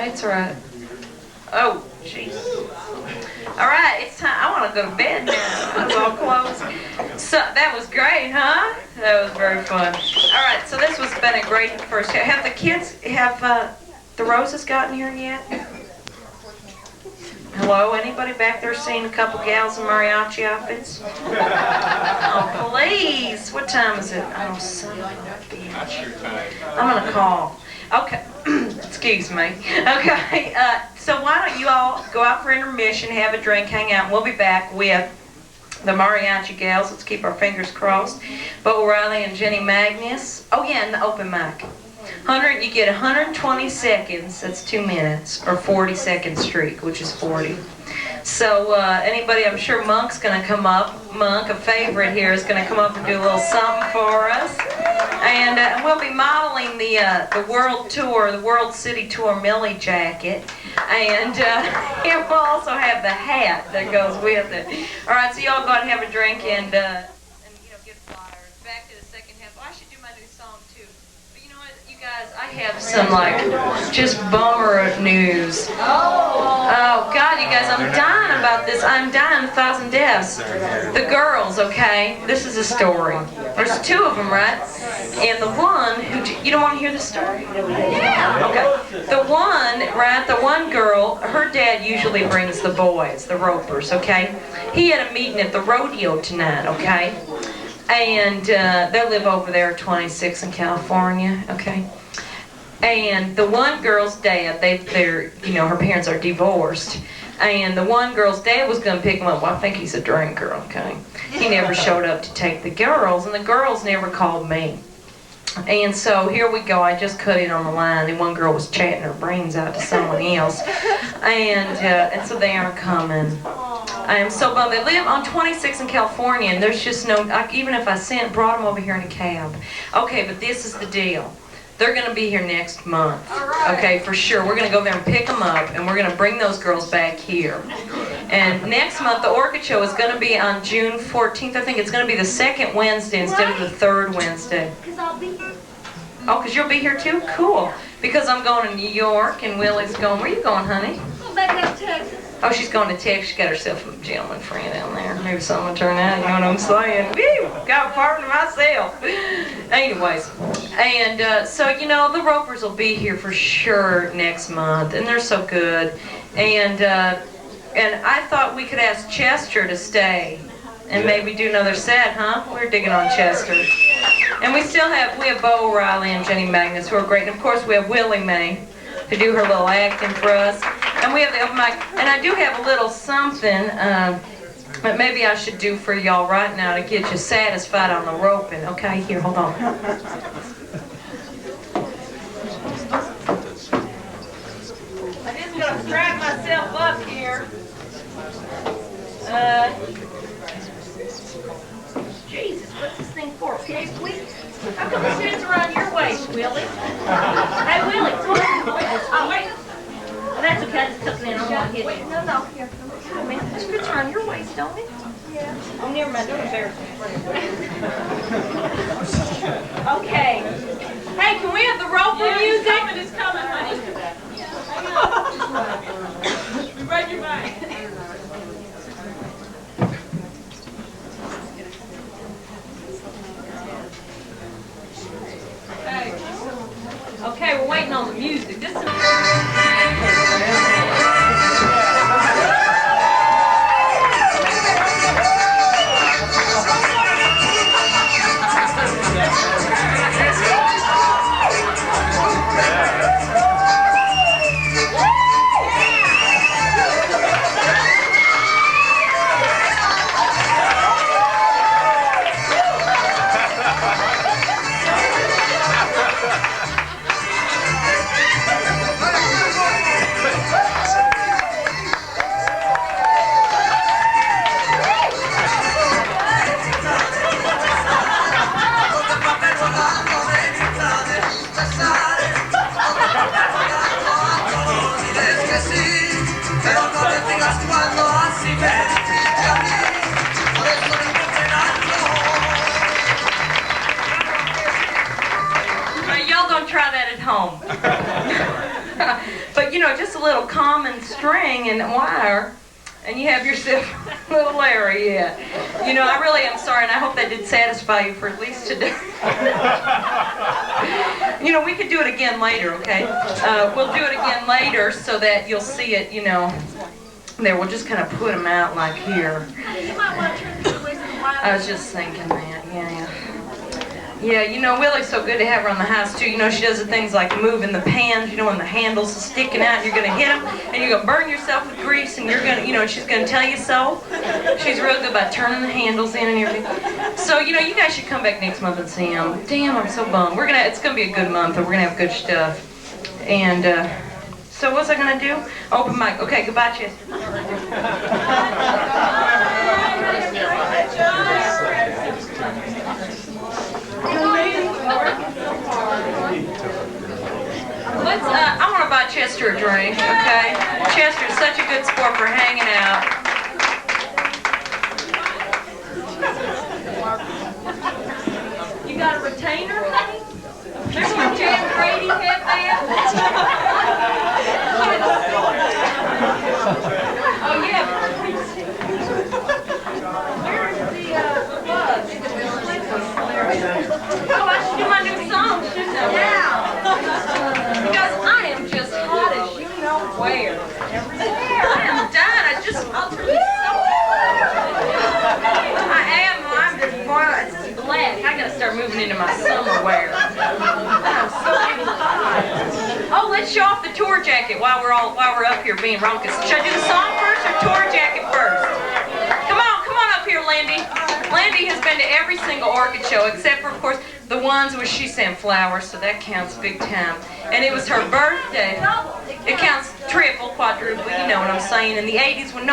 That's right. Oh, jeez. All right, it's time. I want to go to bed now. It's all closed. So that was great, huh? That was very fun. All right, so this has been a great first. Have the kids, the Roses gotten here yet? Hello, anybody back there seeing a couple gals in mariachi outfits? Oh, please. What time is it? Oh, son of a bitch. I'm going to call. Okay. Excuse me. Okay. So why don't you all go out for intermission, have a drink, hang out, and we'll be back with the mariachi gals. Let's keep our fingers crossed. Bo O'Reilly and Jenny Magnus. Oh, yeah, and the open mic. You get 120 seconds, that's 2 minutes, or 40-second streak, which is 40. So anybody, I'm sure Monk's going to come up. Monk, a favorite here, is going to come up and do a little something for us. And we'll be modeling the world tour, the World City Tour Millie jacket. And we'll also have the hat that goes with it. All right, so y'all go ahead and have a drink and get flyers. Back to the second half. Oh, I should do my new song too. But you know what, you guys, I have some just bummer news. Oh God, you guys, I'm dying about this. I'm dying 1,000 deaths. The girls, okay? This is a story. There's 2 of them, right? And the one who, you don't want to hear the story? Yeah. Okay. The one girl, her dad usually brings the boys, the ropers, okay? He had a meeting at the rodeo tonight, okay? And they live over there at 26 in California, okay? And the one girl's dad, her parents are divorced. And the one girl's dad was going to pick him up. Well, I think he's a drinker, okay? He never showed up to take the girls, and the girls never called me. And so here we go. I just cut it on the line. The one girl was chatting her brains out to someone else. And so they aren't coming. I am so bummed. They live on 26 in California, and there's just no, even if I brought them over here in a cab. Okay, but this is the deal. They're going to be here next month. Okay, for sure. We're going to go there and pick them up, and we're going to bring those girls back here. And next month, the Orchid Show is going to be on June 14th. I think it's going to be the 2nd Wednesday instead of the 3rd Wednesday. Because I'll be here. Oh, because you'll be here too? Cool. Because I'm going to New York, and Willie's going. Where are you going, honey? Well, back to Texas. Oh, she's going to Texas. She got herself a gentleman friend down there. Maybe something will turn out. You know what I'm saying? Woo! Got a apartment to myself. Anyways, and so the Ropers will be here for sure next month, and they're so good. And I thought we could ask Chester to stay and maybe do another set, huh? We're digging on Chester. And we have Bo O'Reilly and Jenny Magnus, who are great. And of course we have Willie Mae to do her little acting for us. And we have the open mic. And I do have a little something that maybe I should do for y'all right now to get you satisfied on the roping. Okay, here, hold on. I'm just going to strap myself up here. Jesus, what's this thing for? Okay, please. How come this fits around your waist, Willie? Hey, Willie, come on. Oh, wait. Oh, that's okay. I just took it in. I don't want to hit you. No, here. Come on, man. This fits around your waist, don't it? Yeah. Oh, never mind. Don't embarrass me. Okay. Hey, can we have the roper music? It's coming, honey. We read your mind. Okay, we're waiting on the music. This is... Try that at home. But just a little common string and wire, and you have yourself a little area. I really am sorry, and I hope that did satisfy you for at least today. We could do it again later, okay? We'll do it again later so that you'll see it, there. We'll just kind of put them out like here. You might want to turn this way to the wild. I was just thinking that, yeah. Yeah, Willie's so good to have her on the house, too. She does the things like moving the pans, when the handles are sticking out, you're going to hit them, and you're going to burn yourself with grease, and you're going to, she's going to tell you so. She's real good about turning the handles in and everything. So, you guys should come back next month and see them. Damn, I'm so bummed. It's going to be a good month, and we're going to have good stuff. And, so what's I going to do? Open mic. Okay, goodbye, Chester. You made it. Chester a drink, okay? Chester's such a good sport for hanging out. You got a retainer, honey? Remember when Jan Brady had that? Oh, yeah. Where's the bug? Oh, I should do my new song, shouldn't I? Yeah. Because I am just hot as you know where. Everywhere. I am dying. I just felt really so I am. I'm just boiling. It's just black. I gotta start moving into my summer wear. I'm so hot. Oh, let's show off the tour jacket while we're up here being raucous. Should I do the song first or tour jacket first? Come on up here, Lindy. Lindy has been to every single Orchid show except for, of course, the ones where she sent flowers, so that counts big time. And it was her birthday. It counts triple, quadruple, you know what I'm saying. In the 80s, when you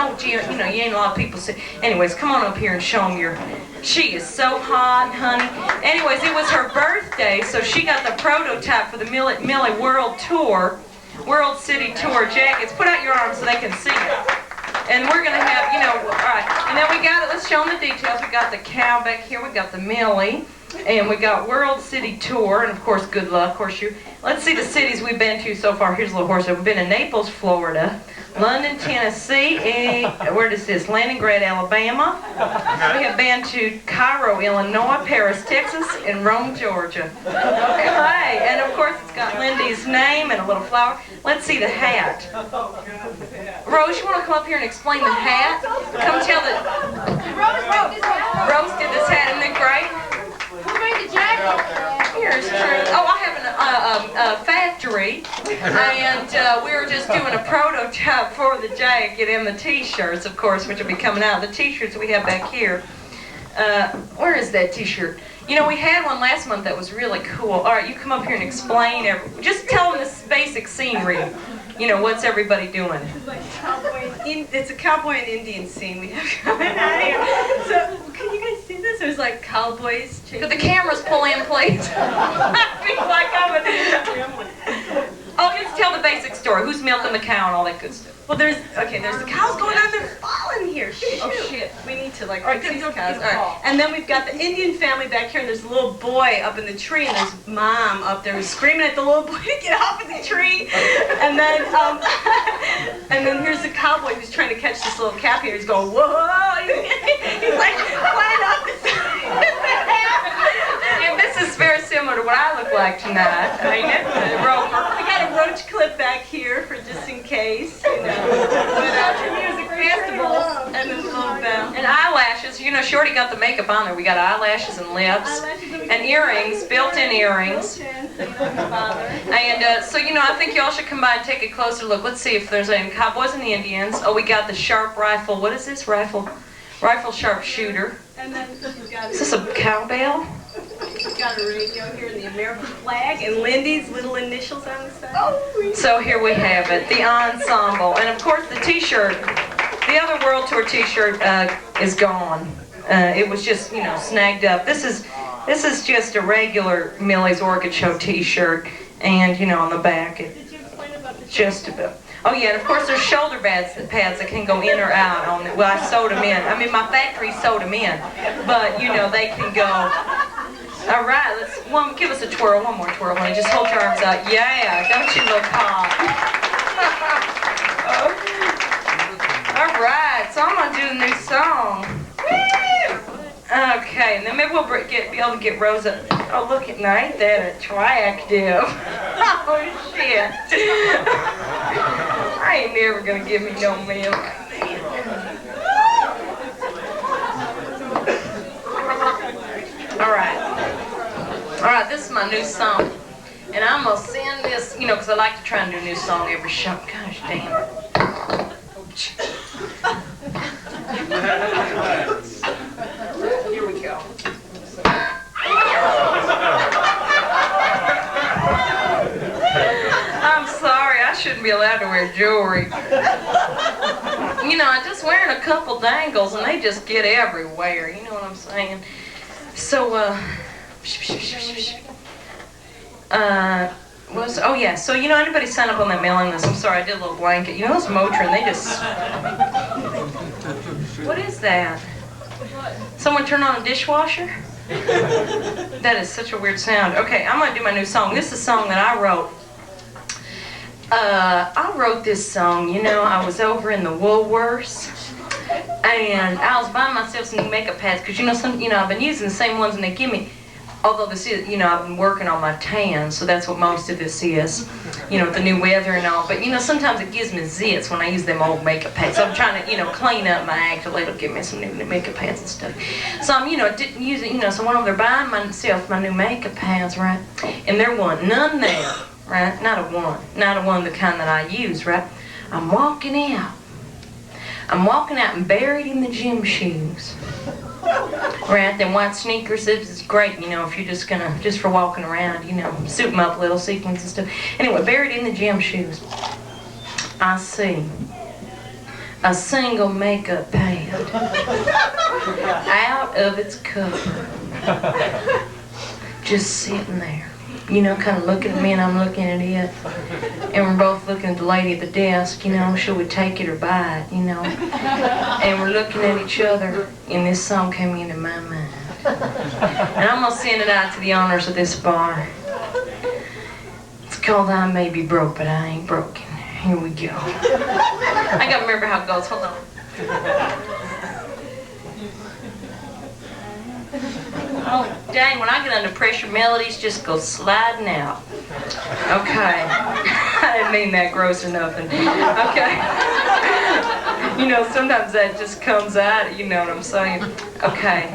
ain't a lot of people say. Anyways, come on up here and show them your. She is so hot, honey. Anyways, it was her birthday, so she got the prototype for the Millie World Tour, World City Tour jackets. Put out your arms so they can see it. And we're going to have, all right. And then we got it, let's show them the details. We got the cow back here, we got the Millie, and we got World City Tour, and of course, good luck, horseshoe. Let's see the cities we've been to so far. Here's a little horseshoe. We've been to Naples, Florida, London, Tennessee, and where is this? Leningrad, Alabama. We have been to Cairo, Illinois, Paris, Texas, and Rome, Georgia. Okay, and of course, it's got Lindy's name and a little flower. Let's see the hat. Rose, you want to come up here and explain the hat? Come tell the... Rose did this hat, isn't it great? Who made the jacket? Here's true. Oh, I have a factory, and we were just doing a prototype for the jacket and the t-shirts, of course, which will be coming out. The t-shirts we have back here. Where is that t-shirt? You know, we had one last month that was really cool. All right, you come up here and explain just tell them this basic scenery. You know, what's everybody doing? It's a cowboy and Indian scene we have coming out here. So, can you guys see this? There's like cowboys chasing. Could the cameras pull in, please? I feel like I'm Oh, just tell the basic story. Who's milking the cow and all that good stuff. Well, there's the cows going on. They're falling here. Shoot. Oh shit! We need to fix these cows. All right. And then we've got the Indian family back here, and there's a little boy up in the tree, and there's mom up there who's screaming at the little boy to get off of the tree. And then and then here's the cowboy who's trying to catch this little calf here. He's going whoa! He's like flying off the side. And this is very similar to what I look like tonight. I mean, it's a roper. We got a roach clip back here for just in case, you know. Music festivals and then a little bell. And eyelashes. You know, Shorty got the makeup on there. We got eyelashes and lips and earrings, built-in earrings. And so, you know, I think y'all should come by and take a closer look. Let's see if there's any cowboys and the Indians. Oh, we got the sharp rifle. What is this rifle? Rifle sharpshooter. And then we've got Is this a cowbell? We've got a radio here and the American flag and Lindy's little initials on the side. Oh, so here we have it, the ensemble. And of course the t-shirt, the other World Tour t-shirt is gone. It was just, you know, snagged up. This is just a regular Millie's Orchid Show t-shirt. And, you know, on the back, Did you explain about the just about. Oh yeah, and of course there's shoulder pads that can go in or out on it. Well, I sewed them in. I mean, my factory sewed them in, but you know they can go. All right, give us a twirl, one more twirl, honey. Just hold your arms out. Yeah, don't you look hot? All right, so I'm gonna do the new song. Okay, and then maybe we'll be able to get Rosa. Oh, look at now, ain't that attractive? Oh, shit. I ain't never gonna give me no man like that. All right, this is my new song. And I'm gonna send this, you know, because I like to try and do a new song every show. Gosh damn it. Here we go. I'm sorry, I shouldn't be allowed to wear jewelry. You know, I'm just wearing a couple dangles and they just get everywhere, you know what I'm saying? So, Oh yeah, so you know, anybody sign up on that mailing list? I'm sorry, I did a little blanket. You know those Motrin, they just... What is that? Someone turn on a dishwasher? That is such a weird sound. Okay, I'm gonna do my new song. This is a song that I wrote. I wrote this song, you know, I was over in the Woolworths, and I was buying myself some new makeup pads, because I've been using the same ones and they give me, although this is, I've been working on my tan, so that's what most of this is, with the new weather and all, but sometimes it gives me zits when I use them old makeup pads, so I'm trying to, clean up my act a little, give me some new makeup pads and stuff. So I'm, didn't use it, so I went over there buying myself my new makeup pads, right, and there wasn't none there. Right? Not a one, the kind that I use, right? I'm walking out and buried in the gym shoes. Right, them white sneakers, it's great, if you're just for walking around, suit them up a little, sequins and stuff. Anyway, buried in the gym shoes, I see a single makeup pad out of its cover, just sitting there. Kind of looking at me and I'm looking at it. And we're both looking at the lady at the desk, should we take it or buy it, And we're looking at each other, and this song came into my mind. And I'm going to send it out to the owners of this bar. It's called I May Be Broke, But I Ain't Broken. Here we go. I got to remember how it goes. Hold on. Oh, dang, when I get under pressure, melodies just go sliding out. Okay. I didn't mean that gross or nothing. Okay. Sometimes that just comes out, you know what I'm saying? Okay.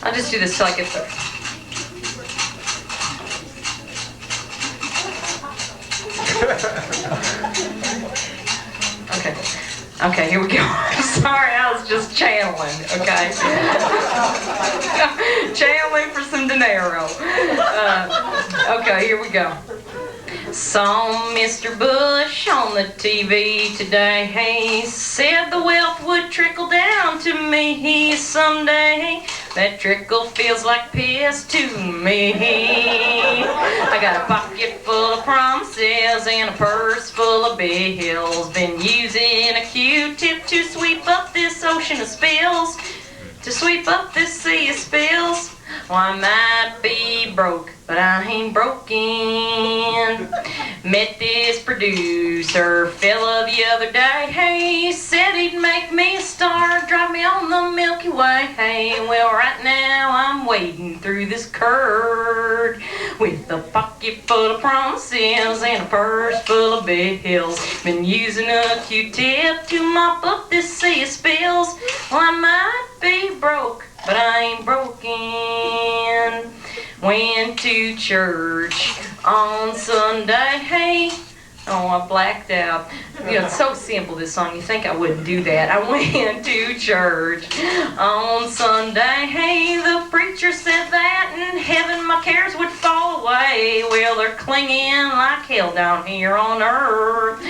I'll just do this till I get the... Okay. Okay, here we go. Sorry, I was just channeling, okay? Channeling for some dinero. Okay, here we go. Saw Mr. Bush on the TV today. He said the wealth would trickle down to me someday. That trickle feels like piss to me. I got a pocket full of promises and a purse full of bills. Been using a Q-tip to sweep up this ocean of spills. To sweep up this sea of spills. Well, I might be broke, but I ain't broken. Met this producer fella the other day. Hey, he said he'd make me a star, drive me on the Milky Way. Hey, well, right now I'm wading through this curd with a pocket full of promises and a purse full of bills. Been using a Q-tip to mop up this sea of spills. Well, I might be broke, but I ain't broken. Went to church on Sunday. Hey, oh, I blacked out. It's so simple, this song. You think I wouldn't do that. I went to church on Sunday. Hey, the preacher said that in heaven my cares would fall away. Well, they're clinging like hell down here on earth.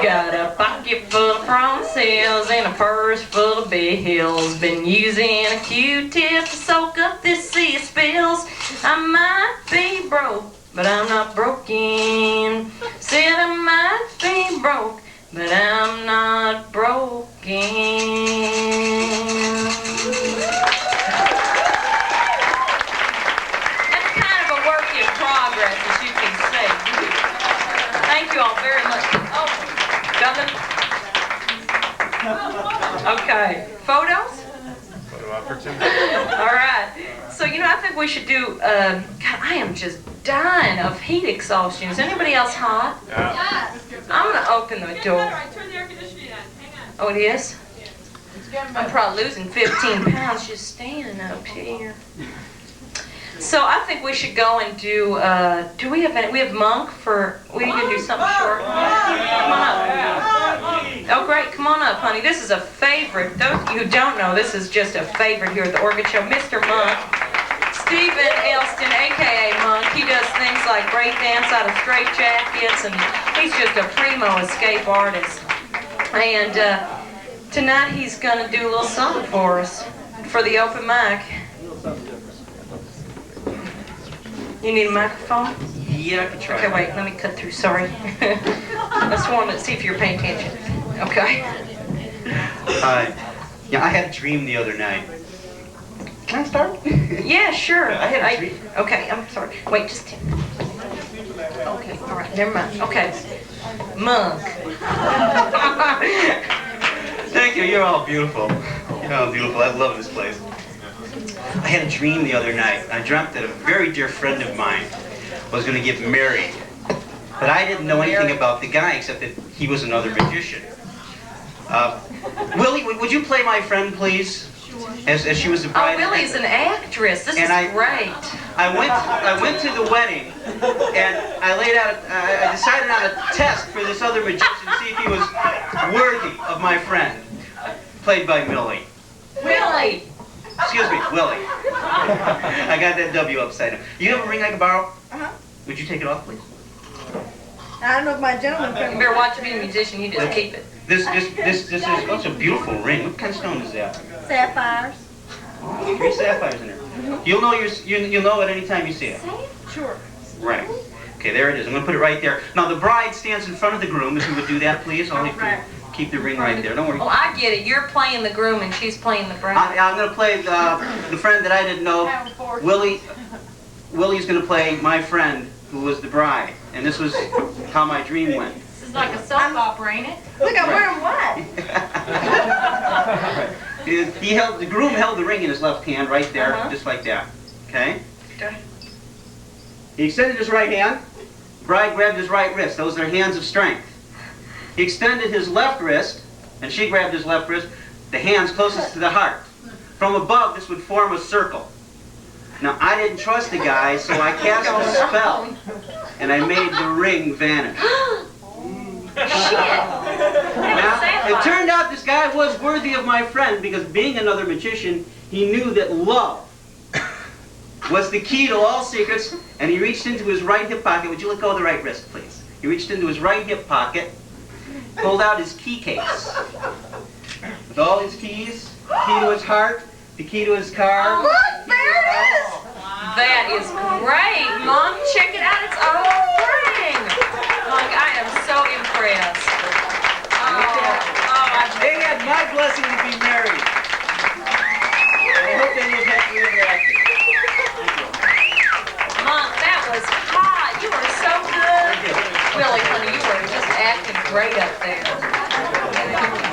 Got a pocket full of promises and a purse full of bills. Been using a Q-tip to soak up this sea of spills. I might be broke, but I'm not broken. Said I might be broke, but I'm not broken. That's kind of a work in progress, as you can see. Thank you all very much. Oh, got it? Okay. Photos? Photo opportunity. All right. So, I think we should do, God, I am just dying of heat exhaustion. Is anybody else hot? Yeah. I'm going to open the door. I turned the air conditioning on. Hang on. Oh, it is? I'm probably losing 15 pounds just standing up here. So I think we should go and do we have Monk for, we can do something short. Come on up. Oh great, come on up, honey. This is a favorite. Those of you who don't know, this is just a favorite here at the Orchid Show. Mr. Monk, Stephen Elston, aka Monk. He does things like break dance out of straight jackets, and he's just a primo escape artist. And tonight he's gonna do a little something for us for the open mic. You need a microphone? Yeah, I could try. Okay, wait, let me cut through, sorry. I just wanted to see if you're paying attention. Okay. Yeah, I had a dream the other night. Can I start? Yeah, sure. I had a dream. Okay, I'm sorry. Wait, just okay, all right, never mind. Okay. Monk. Thank you, you're all beautiful. You're all beautiful, I love this place. I had a dream the other night. I dreamt that a very dear friend of mine was going to get married. But I didn't know anything about the guy except that he was another magician. Willie, would you play my friend, please? As she was the bride. Oh, Willie's an actress. This is great. I went to the wedding, and I decided on a test for this other magician to see if he was worthy of my friend, played by Millie. Willie. Excuse me, Willie. I got that W upside down. You have a ring I can borrow? Uh-huh. Would you take it off, please? I don't know if my gentleman You can. better watch him be a musician. You just keep it. This is, oh, it's a beautiful ring. What kind of stone is that? Sapphires. Oh, 3 sapphires in there. You'll know you'll know it any time you see it. Sure. Right. Okay, there it is. I'm going to put it right there. Now, the bride stands in front of the groom. If you would do that, please. I'll leave you keep the ring right there. Don't worry. Oh, I get it. You're playing the groom and she's playing the bride. I'm going to play the friend that I didn't know. Willie's going to play my friend, who was the bride. And this was how my dream went. This is like a soap opera, ain't it? Look, I'm wearing what? The groom held the ring in his left hand right there, just like that. Okay? Okay. He extended his right hand. The bride grabbed his right wrist. Those are hands of strength. He extended his left wrist, and she grabbed his left wrist, the hands closest to the heart. From above, this would form a circle. Now, I didn't trust the guy, so I cast a spell, and I made the ring vanish. Now, it turned out this guy was worthy of my friend, because being another magician, he knew that love was the key to all secrets, and he reached into his right hip pocket. Would you let go of the right wrist, please? He reached into his right hip pocket, pulled out his key case with all his keys, key to his heart, the key to his car. Look, there it is. That is great, Mom. Check it out. It's a whole ring. Mom, I am so impressed. They had my blessing to be married. I hope they live happily ever after. Mom, that was hot. You were so good. Willie, honey, you were just acting great up there.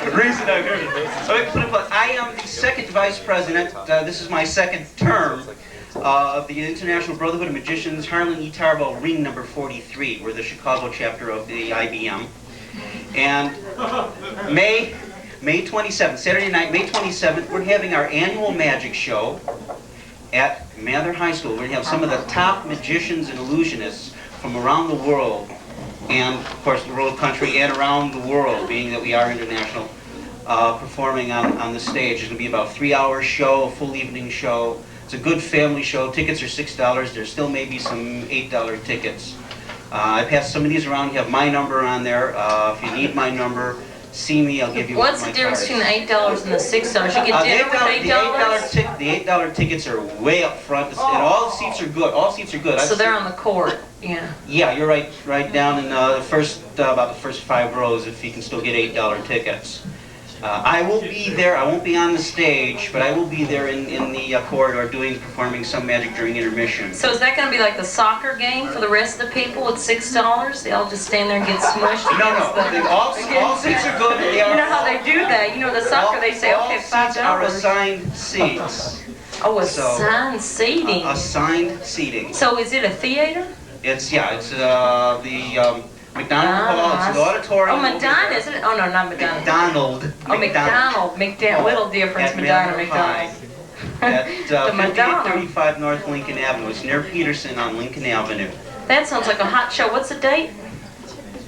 The reason I'm here today. I am the second vice president. This is my second term of the International Brotherhood of Magicians, Harlan E. Tarbell, ring number 43. We're the Chicago chapter of the IBM. And May 27th, Saturday night, May 27th, we're having our annual magic show at Mather High School. We're going to have some of the top magicians and illusionists from around the world, and of course the world country and around the world, being that we are international, performing on the stage. It's going to be about a 3-hour show, a full evening show. It's a good family show. Tickets are $6. There still may be some $8 tickets. I passed some of these around. You have my number on there. If you need my number, see me. I'll give you What's my the difference cards. between the $8 and the $6? You get dinner with $8? The $8 tickets are way up front, and all the seats are good. All seats are good. So they're on the court. Yeah. Yeah, you're right down in the first about the first 5 rows. If you can still get $8 tickets. I will be there. I won't be on the stage, but I will be there in the corridor performing some magic during intermission. So is that going to be like the soccer game for the rest of the people at $6? They all just stand there and get smushed? No. All seats are good. You know how they do that? You know, the soccer, they say, okay, $5. All seats are assigned seats. Oh, assigned seating. Assigned seating. So is it a theater? It's the McDonald Hall. It's the auditorium. Oh, Madonna, isn't it? Oh, no, not Madonna. McDonald. Oh, McDonald. Little difference, Madonna, McDonald. At The Madonna. 5835 North Lincoln Avenue. It's near Peterson on Lincoln Avenue. That sounds like a hot show. What's the date?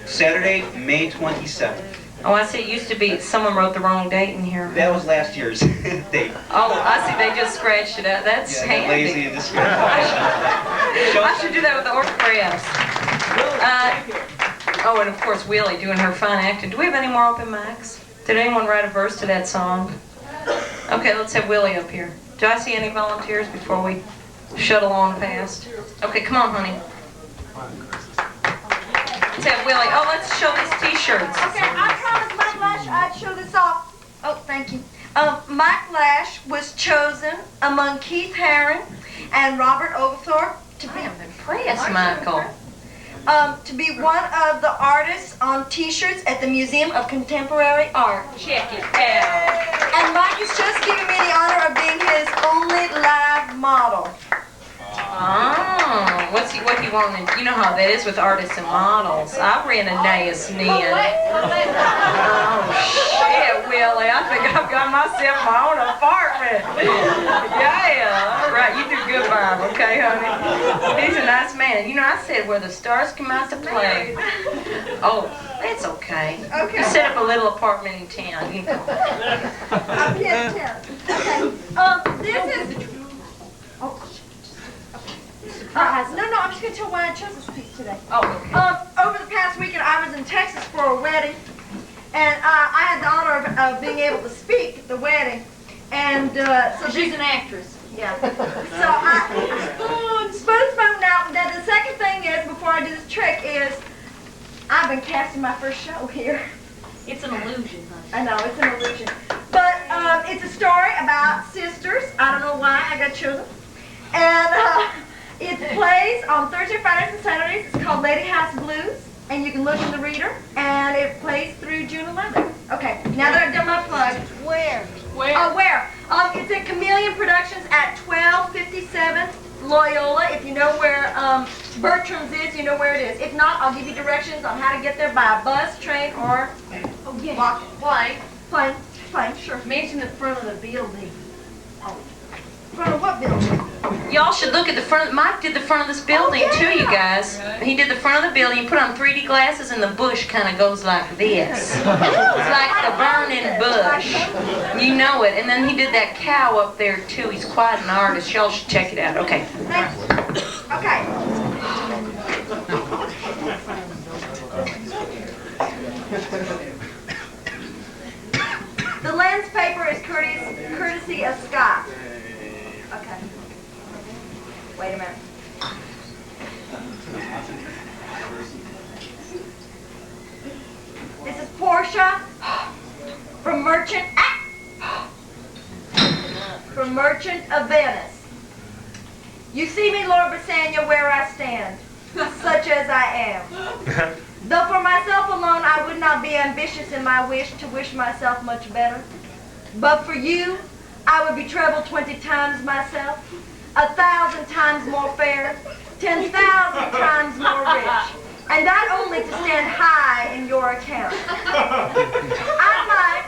Saturday, May 27th. Oh, I see. It used to be someone wrote the wrong date in here. That was last year's date. Oh, I see. They just scratched it out. That's handy. Lazy and discouraged. I should do that with the orchid. Oh, and of course, Wheelie doing her fine acting. Do we have any more open mics? Did anyone write a verse to that song? Okay, let's have Willie up here. Do I see any volunteers before we... shuttle on past. Okay, come on, honey. Let's have Willie. Oh, let's show these T-shirts. Okay, I promised Mike Lash I'd show this off. Oh, thank you. Mike Lash was chosen among Keith Haring and Robert Oglethorpe to be impressed, Michael. To be one of the artists on T-shirts at the Museum of Contemporary Art. Check it out. And Mike is just giving me the honor of being his only live model. Oh, what he wanted? You know how that is with artists and models. I ran a dais then. Oh shit, Willie! I think I've got myself my own apartment. Yeah, all right, you do good, Bob. Okay, honey. He's a nice man. You know, I said where the stars come out to play. Oh, that's okay. Okay. You set up a little apartment in town. You know. I'm here in town. Okay. This is. Oh. No, I'm just going to tell why I chose this piece today. Oh, okay. Over the past weekend, I was in Texas for a wedding, and I had the honor of being able to speak at the wedding. And so she's an actress. Yeah. So I spoon now. Now the second thing is, before I do this trick, is I've been casting my first show here. It's an illusion, honey. I know, it's an illusion. But it's a story about sisters. I don't know why I got chosen. And it plays on Thursday, Fridays, and Saturdays. It's called Lady House Blues, and you can look in the reader. And it plays through June 11th. Okay, now that I've done my plug. Where? Where? It's at Chameleon Productions at 1257 Loyola. If you know where Bertram's is, you know where it is. If not, I'll give you directions on how to get there by a bus, train, or walk. Plane, sure. Mention the front of the building. Front of what building? Y'all should look at the front. Mike did the front of this building too, you guys. He did the front of the building. He put on 3D glasses, and the bush kind of goes like this. It's like the burning bush. You know it. And then he did that cow up there too. He's quite an artist. Y'all should check it out. Okay. Okay. The lens paper is courtesy of Scott. Okay. Wait a minute. This is Portia from Merchant of Venice. You see me, Lord Bassanio, where I stand, such as I am. Though for myself alone I would not be ambitious in my wish to wish myself much better. But for you, I would be treble 20 times myself, 1,000 times more fair, 10,000 times more rich, and that only to stand high in your account. I might,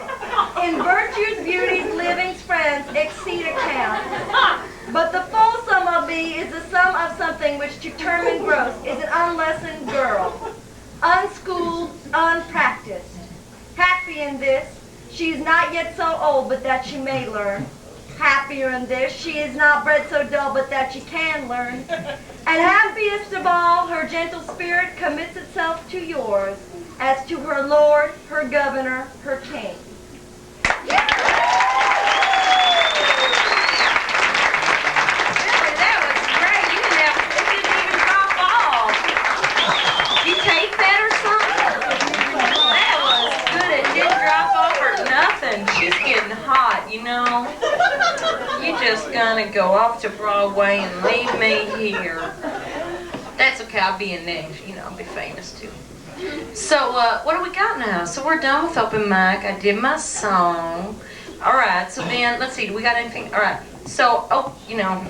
in virtue's, beauty's, living's friends, exceed account, but the full sum of me is the sum of something which to term and gross is an unlessoned girl, unschooled, unpracticed. Happy in this, she is not yet so old but that she may learn. Happier in this, she is not bred so dull but that she can learn. And happiest of all, her gentle spirit commits itself to yours, as to her lord, her governor, her king. She's getting hot, you know. You just gonna go off to Broadway and leave me here. That's okay, I'll be in next. You know, I'll be famous too. So, what do we got now? So we're done with open mic. I did my song. All right, so then, let's see, do we got anything? All right, so, you know,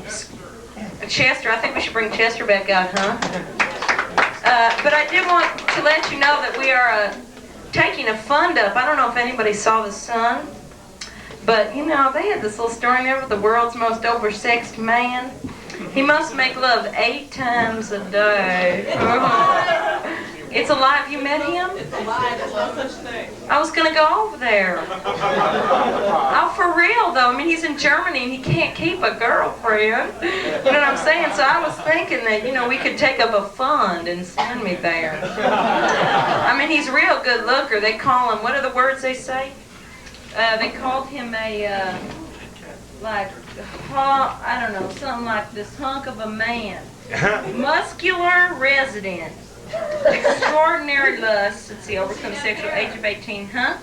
Chester, I think we should bring Chester back out, huh? But I did want to let you know that we are, taking a fund up. I don't know if anybody saw The Sun, but you know, they had this little story in there with the world's most oversexed man. He must make love 8 times a day. It's alive. You met him? It's alive. There's no such thing. I was gonna go over there. Oh, for real though. I mean, he's in Germany and he can't keep a girlfriend. You know what I'm saying? So I was thinking that, you know, we could take up a fund and send me there. I mean, he's a real good looker. They call him, what are the words they say? They called him a, like, I don't know, something like this hunk of a man. Muscular resident. Extraordinary lust. Let's see, overcome sexual age of 18, huh?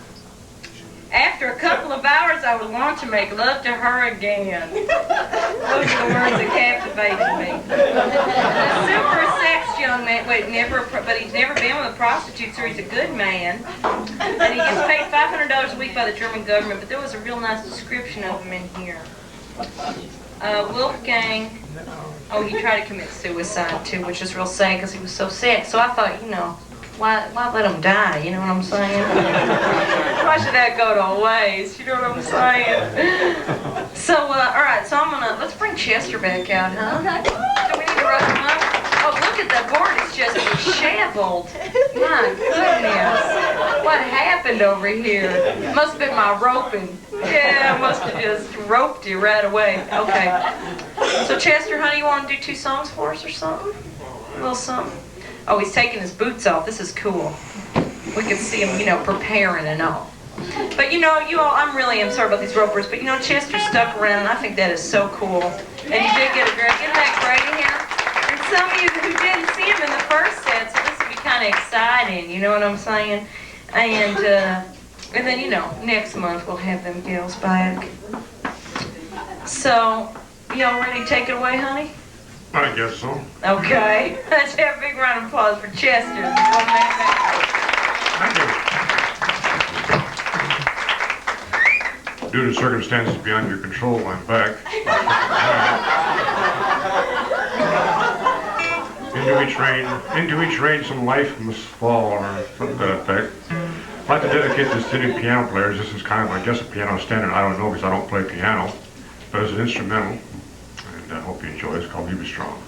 After a couple of hours, I would want to make love to her again. Those are the words that captivated me. A super sexed young man, but he's never been with a prostitute, so he's a good man. And he gets paid $500 a week by the German government, but there was a real nice description of him in here. Wolfgang, he tried to commit suicide too, which is real sad because he was so sick. So I thought, why let him die? You know what I'm saying? Why should that go to waste? You know what I'm saying? So, all right, so let's bring Chester back out, huh? Do we need to rub him up? Oh, look at the board, it's just disheveled. My goodness. What happened over here? Must have been my roping. Yeah, I must have just roped you right away. Okay. So, Chester, honey, you want to do 2 songs for us or something? A little something? Oh, he's taking his boots off. This is cool. We can see him, preparing and all. But you all, I'm sorry about these ropers, but Chester stuck around, and I think that is so cool. And you did get isn't that great in here? And some of you who didn't see him in the first set, so this will be kind of exciting, you know what I'm saying? And then, next month we'll have them gals back. So, y'all ready to take it away, honey? I guess so. Okay. Let's have a big round of applause for Chester. Thank you. Due to circumstances beyond your control, I'm back. Into each rain some life must fall, or something to that effect. I'd like to dedicate this to new piano players. This is kind of, I guess, a piano standard. I don't know because I don't play piano, but it's an instrumental. I hope you enjoy it. It's called You Be Strong.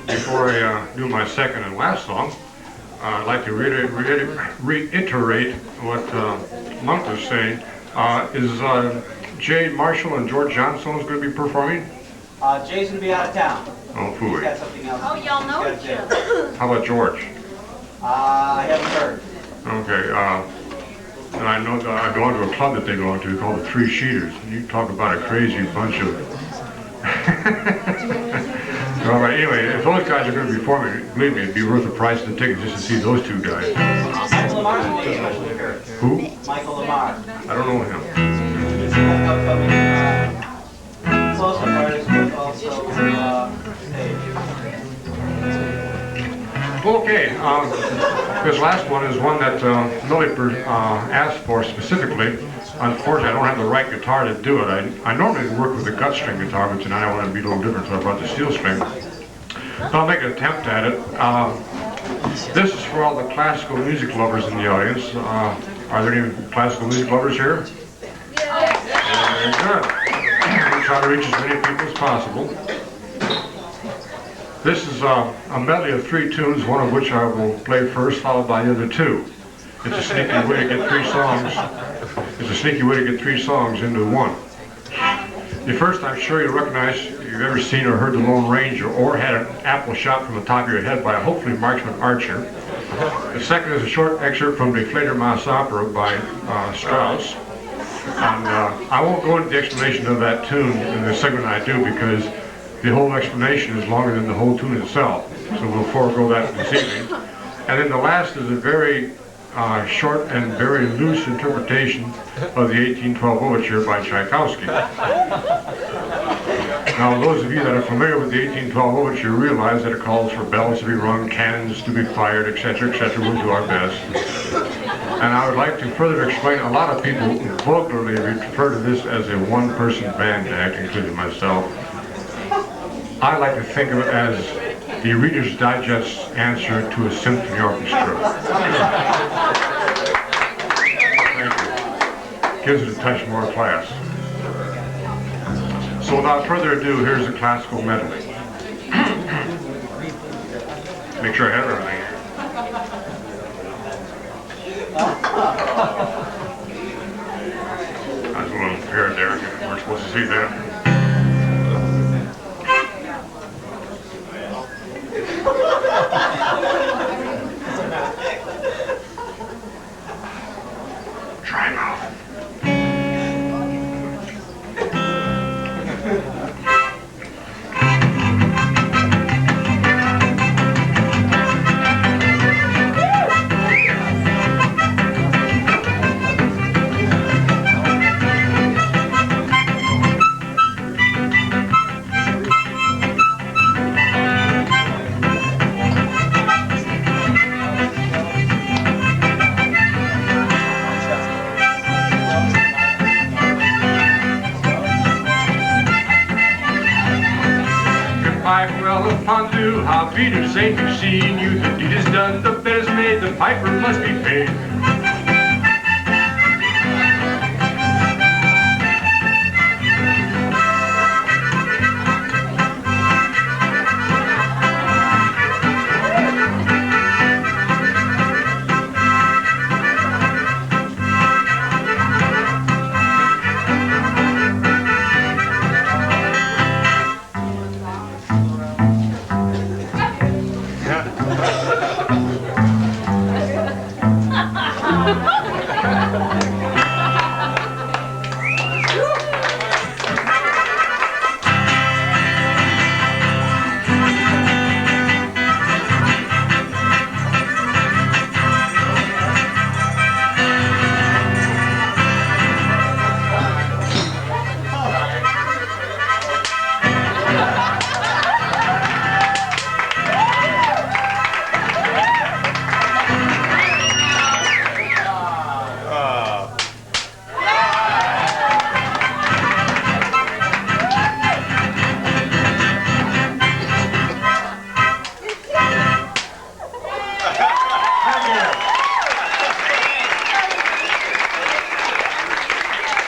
Before I do my second and last song, I'd like to reiterate what Monk was saying. Is Jay Marshall and George Johnstone's going to be performing? Jay's going to be out of town. Oh, He's phooey. got something else. Oh, y'all know he's each gotta other. do. How about George? I haven't heard. Okay, and I know that I belong to a club that they belong to called the Three Sheeters. You talk about a crazy bunch of... All right, anyway, if those guys are going to be for me, believe me, it'd be worth the price of the ticket just to see those two guys. Michael Lamar's going to be a special appearance. Who? Michael Lamar. I don't know him. He's an upcoming close-up artist, but also stage. Okay, this last one is one that Millie asked for specifically. Unfortunately, I don't have the right guitar to do it. I normally work with a gut string guitar, but tonight I want to be a little different, so I brought the steel string. So I'll make an attempt at it. This is for all the classical music lovers in the audience. Are there any classical music lovers here? Very good. We'll try to reach as many people as possible. This is a medley of 3 tunes, one of which I will play first, followed by the other 2. It's a sneaky way to get 3 songs. It's a sneaky way to get 3 songs into one. The first, I'm sure you'll recognize, if you've ever seen or heard The Lone Ranger, or had an apple shot from the top of your head by a hopefully marksman archer. The second is a short excerpt from the Fledermaus opera by Strauss. And I won't go into the explanation of that tune in the segment I do, because the whole explanation is longer than the whole tune itself. So we'll forego that this evening. And then the last is a very short and very loose interpretation of the 1812 Overture by Tchaikovsky. Now, those of you that are familiar with the 1812 Overture realize that it calls for bells to be rung, cannons to be fired, etc., etc. We'll do our best. And I would like to further explain, a lot of people vulgarly refer to this as a one-person band act, including myself. I like to think of it as the Reader's Digest's answer to a symphony orchestra. Thank you. Gives it a touch more class. So without further ado, here's a classical medley. Make sure I have everything. I was a little impaired there. We're supposed to see that. Try mouth. How Peter say to seeing you, the deed is done, the bet is made, the piper must be paid.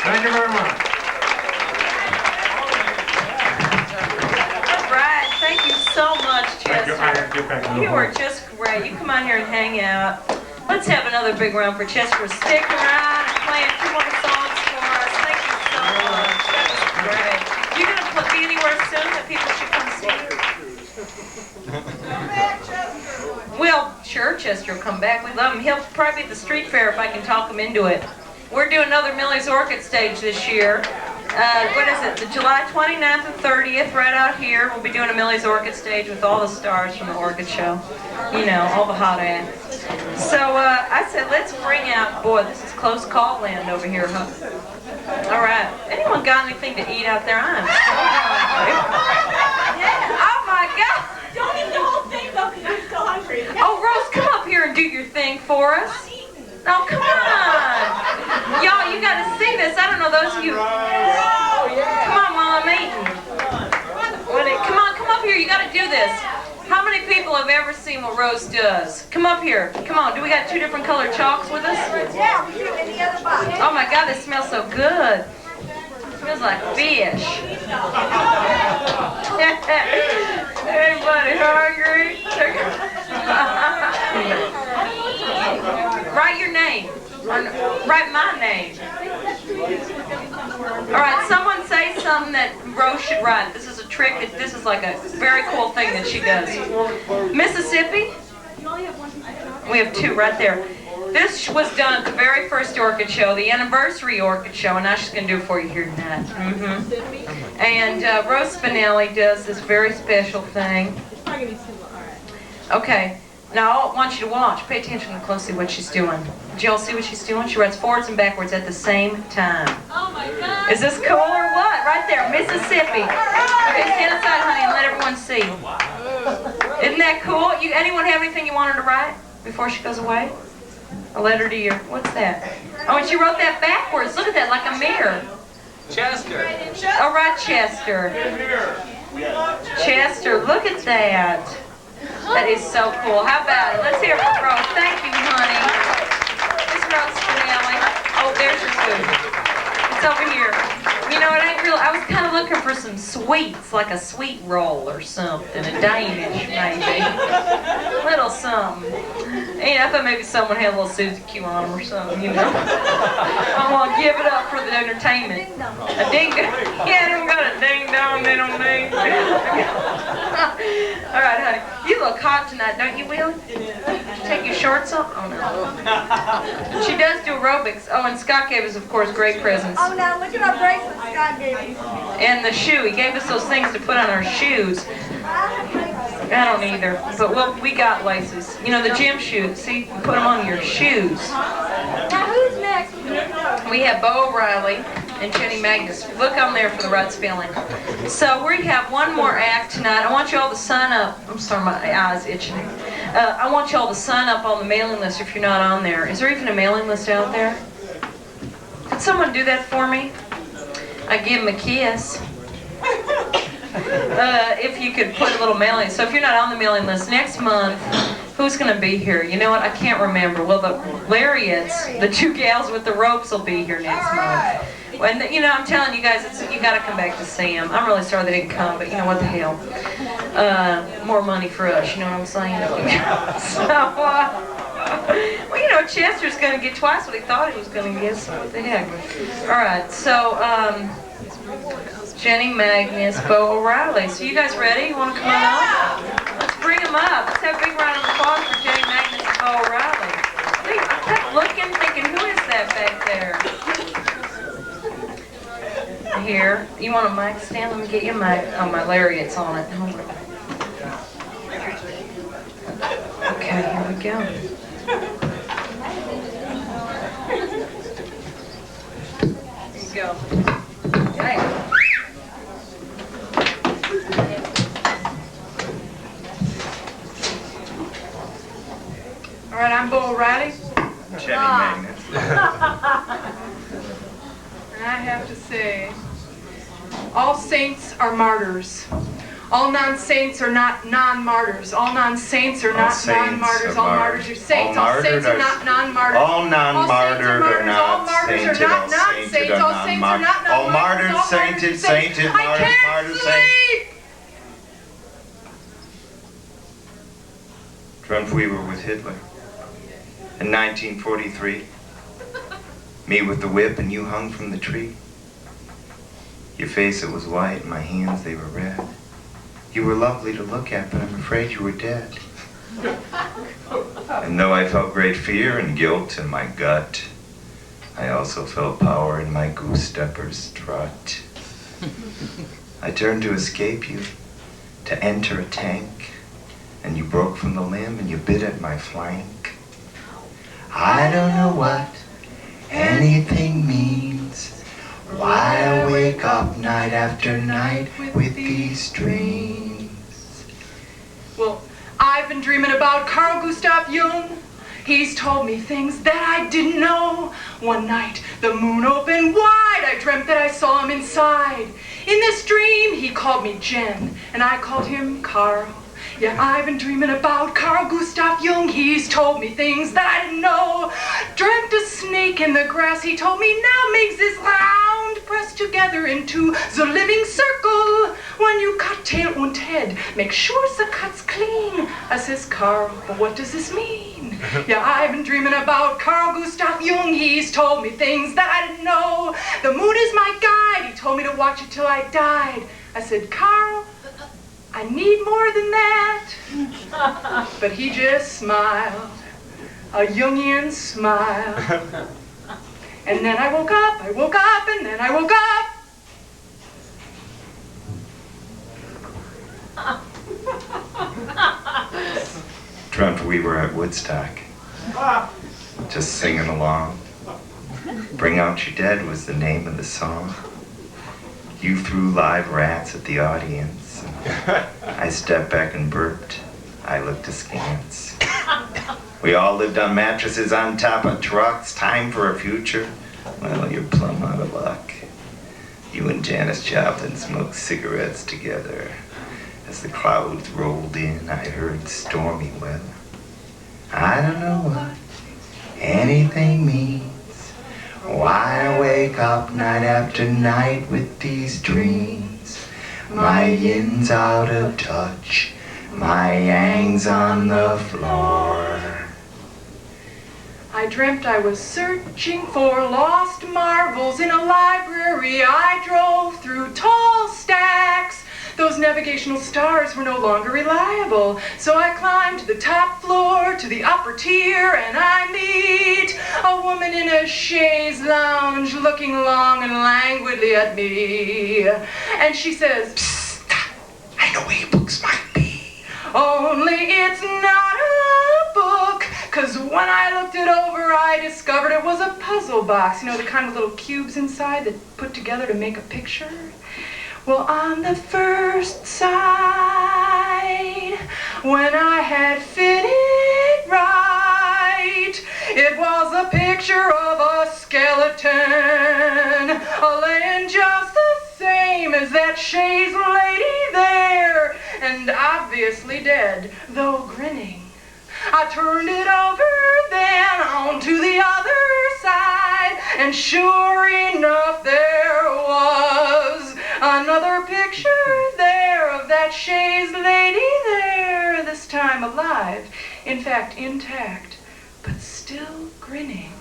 Thank you very much. All right, thank you so much, Thank you. I have to get back to Chester. the You were just great. You come out here and hang out. Let's have another big round for Chester. Stick around and playing 2 more songs for us. Thank you so much. That was great. You're gonna put be anywhere soon that people should come see? Well, sure, Chester will come back. We love him. He'll probably be at the street fair if I can talk him into it. We're doing another Millie's Orchid stage this year. What is it? The July 29th and 30th, right out here. We'll be doing a Millie's Orchid stage with all the stars from the Orchid show. You know, all the hot acts. So I said, let's bring out, boy, this is close call land over here, huh? All right. Anyone got anything to eat out there? I'm so hungry. Oh my God. Don't eat the whole thing though, because I'm still hungry. Oh, Rose, come up here and do your thing for us. Oh, come on. Y'all, you got to see this. I don't know those of you. Come on while I'm eating. Come on, come up here. You got to do this. How many people have ever seen what Rose does? Come up here. Come on. Do we got 2 different colored chalks with us? Yeah, we do in the other box. Oh my God, this smells so good. It smells like fish. Anybody hungry? Write your name. Write my name. All right, someone say something that Rose should write. This is a trick. This is like a very cool thing that she does. Mississippi? We have 2 right there. This was done at the very first Orchid show, the anniversary Orchid show, and now she's going to do it for you here tonight. And Rose Spinelli does this very special thing. Okay. Now, I want you to watch. Pay attention closely what she's doing. Did y'all see what she's doing? She writes forwards and backwards at the same time. Oh my God. Is this cool or what? Right there, Mississippi. Okay, stand aside, honey, and let everyone see. Isn't that cool? Anyone have anything you want her to write before she goes away? A letter to your, what's that? Oh, and she wrote that backwards. Look at that, like a mirror. Chester. All right, Chester. Chester, look at that. That is so cool. How about it? Let's hear it for Rose. Thank you, honey. Miss Rose Spinelli. Oh, there's your food. It's over here. You know, it ain't real. I was kind of looking for some sweets, like a sweet roll or something, a Danish maybe. Little something. And I thought maybe someone had a little Suzy Q on them or something, you know. I want to give it up for the entertainment. A ding dong. Yeah, they don't got a ding dong, they don't ding. All right, honey. You look hot tonight, don't you, Willie? Take your shorts off? Oh, no. She does do aerobics. Oh, and Scott gave us, of course, great presents. Oh, now look at our bracelets Scott gave us. And the shoe. He gave us those things to put on our shoes. I don't either. But we got laces. You know, the gym shoes. See, you put them on your shoes. Now who's next? We have Bo O'Reilly and Jenny Magnus. Look on there for the right spelling. So we have one more act tonight. I want you all to sign up. I'm sorry, my eye's itching. I want you all to sign up on the mailing list if you're not on there. Is there even a mailing list out there? Could someone do that for me? I give them a kiss. If you could put a little mailing. So if you're not on the mailing list, next month, who's going to be here? You know what? I can't remember. Well, the Lariats, the 2 gals with the ropes, will be here next month. And you know, I'm telling you guys, you got to come back to see them. I'm really sorry they didn't come, but you know what the hell? More money for us. You know what I'm saying? So, well, you know, Chester's going to get twice what he thought he was going to get. So what the heck? All right. So. Jenny Magnus, Bo O'Reilly. So you guys ready? You want to come on up? Let's bring them up. Let's have a big round of applause for Jenny Magnus and Bo O'Reilly. I kept looking, thinking, who is that back there? Here. You want a mic stand? Let me get you a mic. Oh, my Lariat's on it. Hold on. Okay, here we go. Here you go. Hey. All right, I'm Bo O'Reilly. Jenny Magnus. And I have to say, all saints are martyrs. All non-saints are not non-martyrs. All non-saints are not non-martyrs. All martyrs are saints. All saints are not non-martyrs. All non-martyred are not sainted. All sainted are not martyred. All martyred, sainted, sainted, martyred, martyred, sainted. Trump, we were with Hitler in 1943. Me with the whip and you hung from the tree. Your face, it was white, and my hands, they were red. You were lovely to look at, but I'm afraid you were dead. And though I felt great fear and guilt in my gut, I also felt power in my goose-stepper's trot. I turned to escape you, to enter a tank, and you broke from the limb and you bit at my flank. I don't know what anything means, why I wake up night after night with these dreams. Well, I've been dreaming about Carl Gustav Jung. He's told me things that I didn't know. One night, the moon opened wide. I dreamt that I saw him inside. In this dream, he called me Jen, and I called him Carl. Yeah, I've been dreaming about Carl Gustav Jung. He's told me things that I didn't know. Dreamt a snake in the grass. He told me now makes this round, pressed together into the living circle. When you cut tail and head, make sure the cut's clean. I says, Carl, but what does this mean? Yeah, I've been dreaming about Carl Gustav Jung. He's told me things that I didn't know. The moon is my guide. He told me to watch it till I died. I said, Carl, I need more than that. But he just smiled, a Jungian smile. And then I woke up, and then I woke up. Dreamt we were at Woodstock, just singing along. Bring Out Your Dead was the name of the song. You threw live rats at the audience. I stepped back and burped. I looked askance. We all lived on mattresses on top of trucks. Time for a future. Well, you're plumb out of luck. You and Janis Joplin smoked cigarettes together. As the clouds rolled in, I heard stormy weather. I don't know what anything means. Why I wake up night after night with these dreams. My yin's out of touch, my yang's on the floor. I dreamt I was searching for lost marvels in a library. I drove through tall stacks. Those navigational stars were no longer reliable. So I climbed to the top floor, to the upper tier, and I meet a woman in a chaise lounge looking long and languidly at me. And she says, Psst, I know where your books might be. Only it's not a book. 'Cause when I looked it over, I discovered it was a puzzle box. You know, the kind with little cubes inside that put together to make a picture? Well, on the first side, when I had fit it right, it was a picture of a skeleton, laying just the same as that chaise lady there, and obviously dead, though grinning. I turned it over then onto the other side, and sure enough there was another picture there of that chaise lady there, this time alive, in fact intact, but still grinning.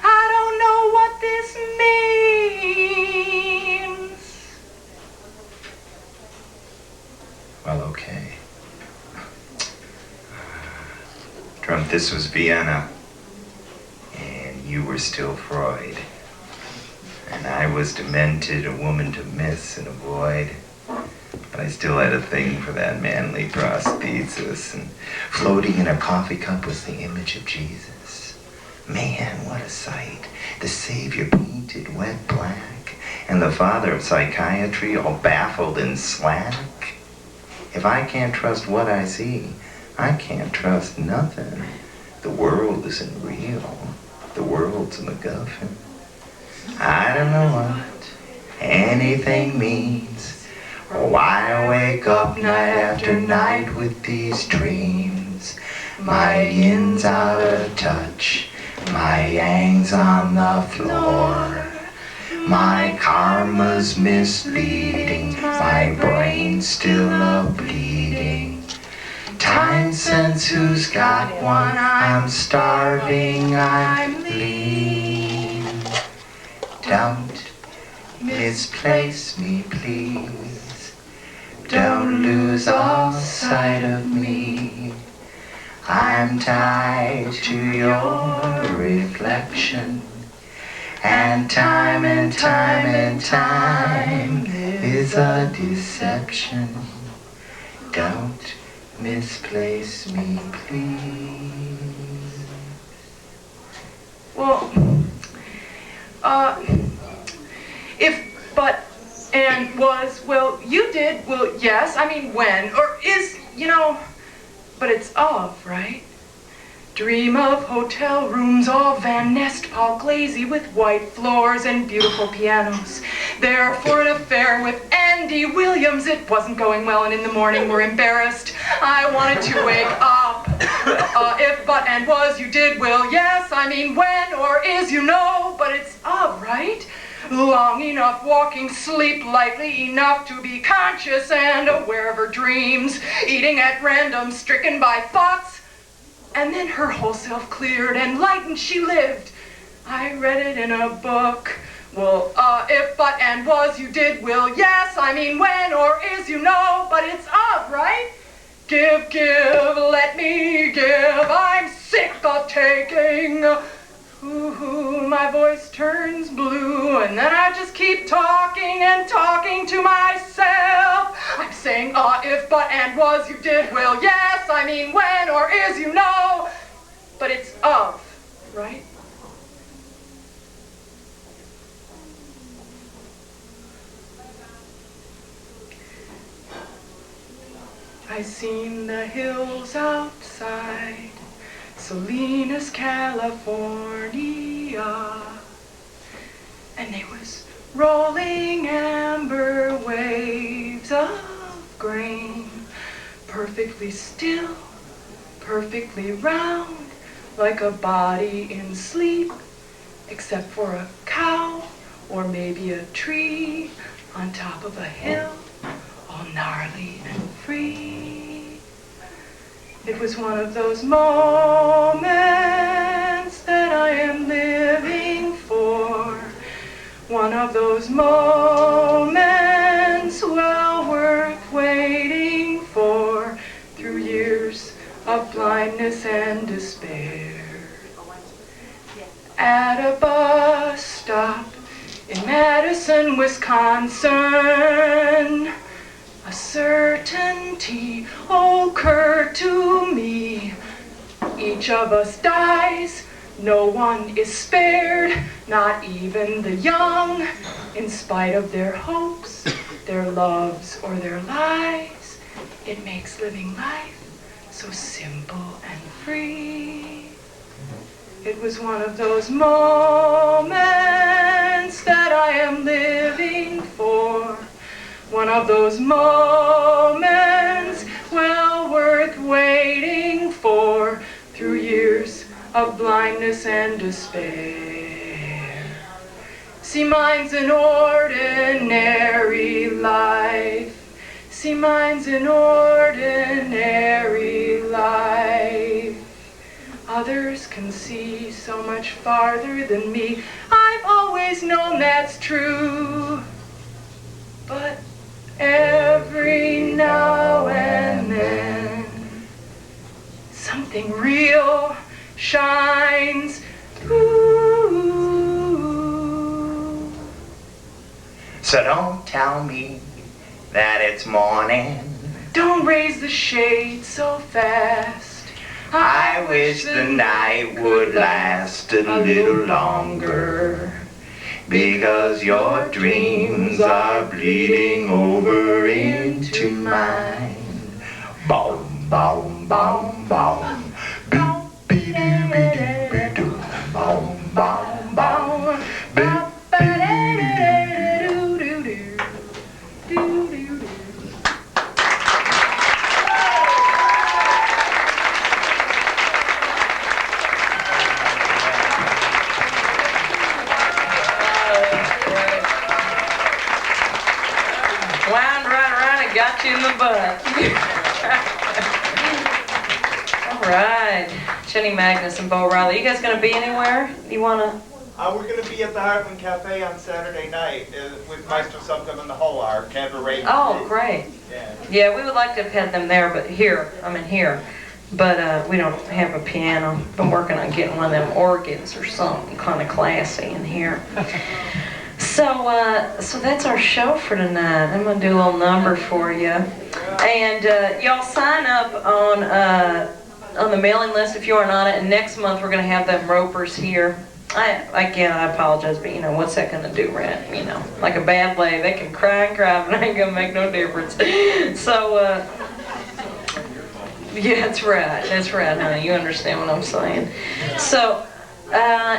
I don't know what this means. Well, okay. Dreamt this was Vienna, and you were still Freud. And I was demented, a woman to miss and avoid. But I still had a thing for that manly prosthesis, and floating in a coffee cup was the image of Jesus. Man, what a sight. The Savior painted wet black, and the father of psychiatry all baffled and slack. If I can't trust what I see, I can't trust nothing. The world isn't real. The world's a MacGuffin. I don't know what anything means, or why I wake up night after night with these dreams. My yin's out of touch, my yang's on the floor. My karma's misleading, my brain's still a-bleeding. Time sense, who's got one? I'm starving, I'm lean. Don't misplace me, please. Don't lose all sight of me. I'm tied to your reflection. And time is a deception. Don't misplace me, please. Well, if, but, and, was, well, you did, well, yes, I mean when, or is, you know, but it's of, right? Dream of hotel rooms all Van Nest, Paul Glazy with white floors and beautiful pianos. There for an affair with Andy Williams. It wasn't going well, and in the morning we're embarrassed. I wanted to wake up. If, but, and was, you did, will, yes, I mean when, or is, you know, but it's of, right? Long enough walking, sleep lightly enough to be conscious and aware of her dreams, eating at random, stricken by thoughts. And then her whole self cleared and lightened she lived. I read it in a book. Well, if, but, and was, you did, will, yes, I mean when, or is, you know, but it's of, right? Give, let me give, I'm sick of taking. Ooh, my voice turns blue, and then I just keep talking and talking to myself. I'm saying, if, but, and was, you did, will, yes, I mean when, or is, you know, but it's of, right? I seen the hills outside Salinas, California, and they was rolling amber waves of grain, perfectly still, perfectly round, like a body in sleep, except for a cow or maybe a tree on top of a hill, all gnarly and free. It was one of those moments that I am living for. One of those moments well worth waiting for, through years of blindness and despair. At a bus stop in Madison, Wisconsin, a certainty occurred to me. Each of us dies, no one is spared, not even the young, in spite of their hopes, their loves, or their lies. It makes living life so simple and free. It was one of those moments that I am living for. One of those moments well worth waiting for, through years of blindness and despair. See, mine's an ordinary life. See, mine's an ordinary life. Others can see so much farther than me. I've always known that's true. But every now and then, something real shines through. So don't tell me that it's morning. Don't raise the shade so fast. I wish the night would last a little longer, because your dreams are bleeding over into mine. Boom, boom, boom, boom. Boom, be-doo-be-doo-be-doo. Boom, boom, boom. Wound right around and got you in the butt. All right, Jenny Magnus and Bo Riley. You guys gonna be anywhere? You wanna We're going to be at the Heartland Cafe on Saturday night with Meister Sumcom and the whole our cabaret. Oh, great. Yeah, we would like to have had them there, but here. But we don't have a piano. Been working on getting one of them organs or something kind of classy in here. So that's our show for tonight. I'm gonna do a little number for you, and y'all sign up on the mailing list if you aren't on it. And next month we're gonna have them ropers here. I apologize, but you know what's that gonna do, right? You know, like a bad lay, they can cry and cry, but it ain't gonna make no difference. So. Yeah, that's right, honey. You understand what I'm saying. So,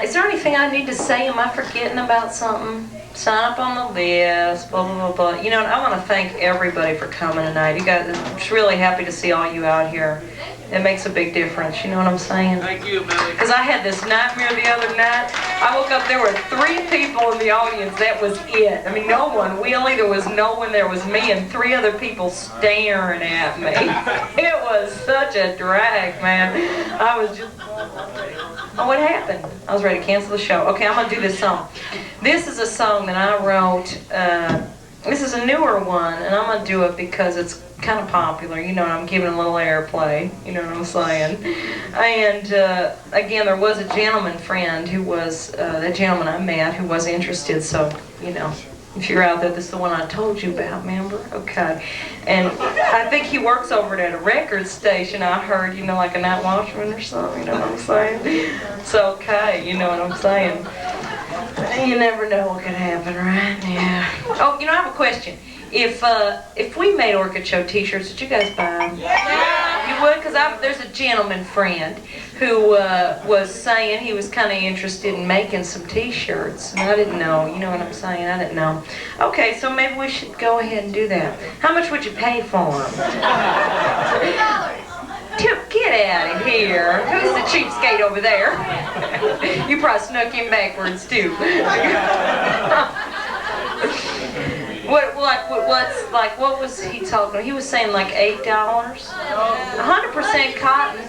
is there anything I need to say? Am I forgetting about something? Sign up on the list, blah, blah, blah, blah. You know, I want to thank everybody for coming tonight. You guys, I'm just really happy to see all you out here. It makes a big difference, you know what I'm saying? Thank you, Millie. Because I had this nightmare the other night. I woke up, there were 3 people in the audience. That was it. I mean, no one, really. There was no one. There was me and 3 other people staring at me. It was such a drag, man. I was just... Oh, what happened? I was ready to cancel the show. Okay, I'm going to do this song. This is a song that I wrote. This is a newer one, and I'm going to do it because it's kind of popular, you know, and I'm giving it a little airplay, you know what I'm saying? And again, there was a gentleman friend who was, the gentleman I met who was interested, so, you know, if you're out there, this is the one I told you about, remember? Okay. And I think he works over at a record station, I heard, you know, like a night watchman or something, you know what I'm saying? It's okay, you know what I'm saying? You never know what could happen, right? Yeah. Oh, you know, I have a question. If we made Orchid Show t-shirts, would you guys buy them? Yeah. You would? Because there's a gentleman friend who was saying he was kind of interested in making some t-shirts. And I didn't know. You know what I'm saying? I didn't know. Okay, so maybe we should go ahead and do that. How much would you pay for them? $2. Get out of here. Who's the cheapskate over there? You probably snuck him backwards, too. What was he talking about? He was saying like $8. 100% cotton.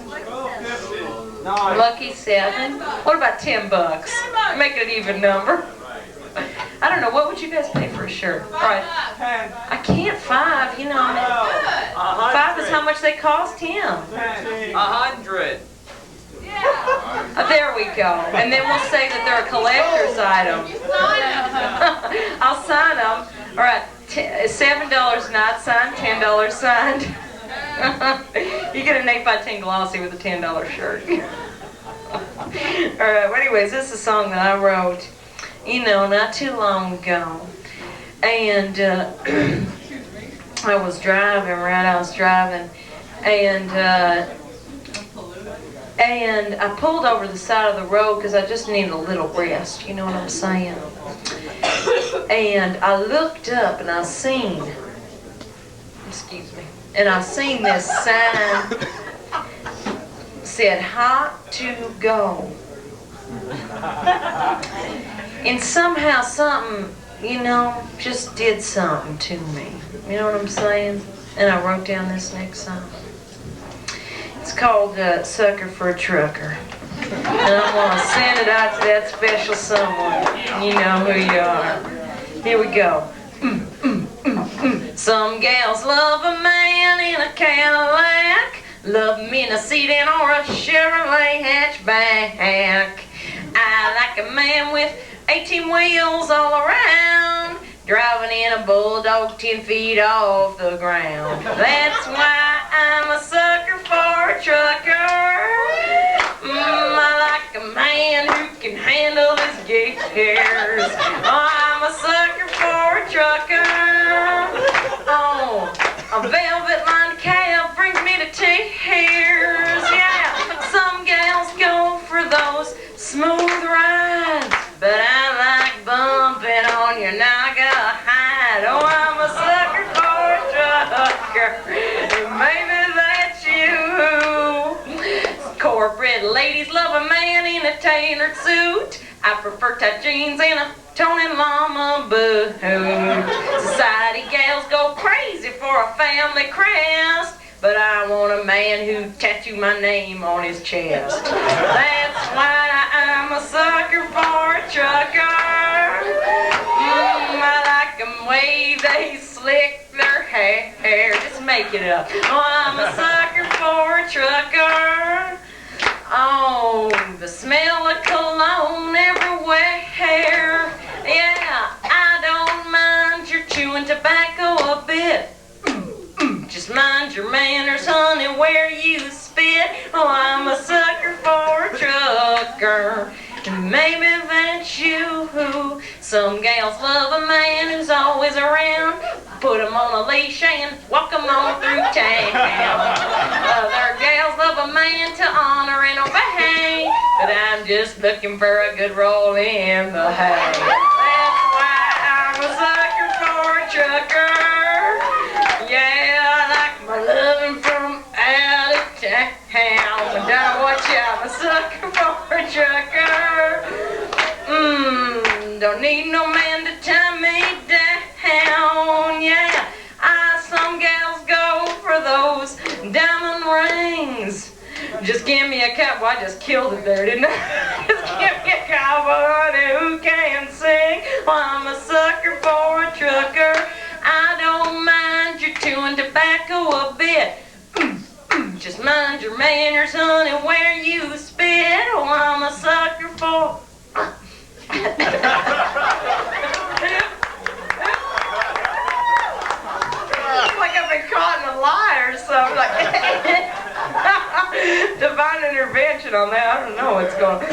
Lucky 7. What about $10? Make it an even number. I don't know. What would you guys pay for a shirt? All right. I can't 5. You know. 5 is how much they cost him. 100. There we go. And then we'll say that they're a collector's item. I'll sign them. All right. $7 not signed, $10 signed. You get an 8x10 glossy with a $10 shirt. All right. Well, anyways, this is a song that I wrote, you know, not too long ago. And I was driving, and I pulled over the side of the road because I just needed a little rest, you know what I'm saying? And I looked up and I seen this sign said hot to go. And somehow something, you know, just did something to me. You know what I'm saying? And I wrote down this next song. It's called Sucker for a Trucker. And I'm going to send it out to that special someone. You know who you are. Here we go. Some gals love a man in a Cadillac, love him in a sedan or a Chevrolet hatchback. I like a man with 18 wheels all around, driving in a bulldog 10 feet off the ground. That's why I'm a sucker for a trucker. I like a man who can handle his gears. Oh, I'm a sucker for a trucker. Oh, a velvet-lined cab brings me to tears. Yeah, some gals go for those smooth rides, but I like bumping on your naga hide. Oh, I'm a sucker for a trucker. Maybe that's you. Corporate ladies love a man in a tailored suit. I prefer tight jeans and a Tony Llama boot. Society gals go crazy for a family crest. but I want a man who tattoo my name on his chest. That's why I'm a sucker for a trucker. I like them way they slick their hair. Just make it up. Oh, I'm a sucker for a trucker. Oh, the smell of cologne everywhere. Yeah, I don't mind your chewing tobacco a bit. Just mind your manners, honey, where you spit. Oh, I'm a sucker for a trucker. And maybe that's you. Some gals love a man who's always around. Put him on a leash and walk him on through town. Other gals love a man to honor and obey. But I'm just looking for a good roll in the hay. That's why I'm a sucker for a trucker. Yeah, I like my loving from out of town. But now watch out, I'm a sucker for a trucker. Don't need no man to tie me down. Yeah, some gals go for those diamond rings. Just give me a cowboy. I just killed it there, didn't I? Just give me a cowboy who can sing. Well, I'm a sucker for a trucker. I don't mind you chewing tobacco a bit. Just mind your manners, honey, where you spit. Oh, I'm a sucker for... It's like I've been caught in a lie or something. Like divine intervention on that. I don't know what's going on.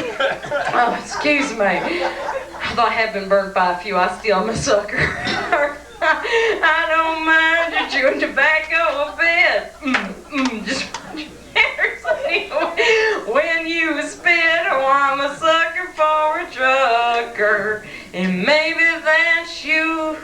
Oh, excuse me. Although I have been burnt by a few, I still am a sucker. I don't mind you chewing tobacco a bit. Just when you spit, oh, I'm a sucker for a trucker. And maybe that's you.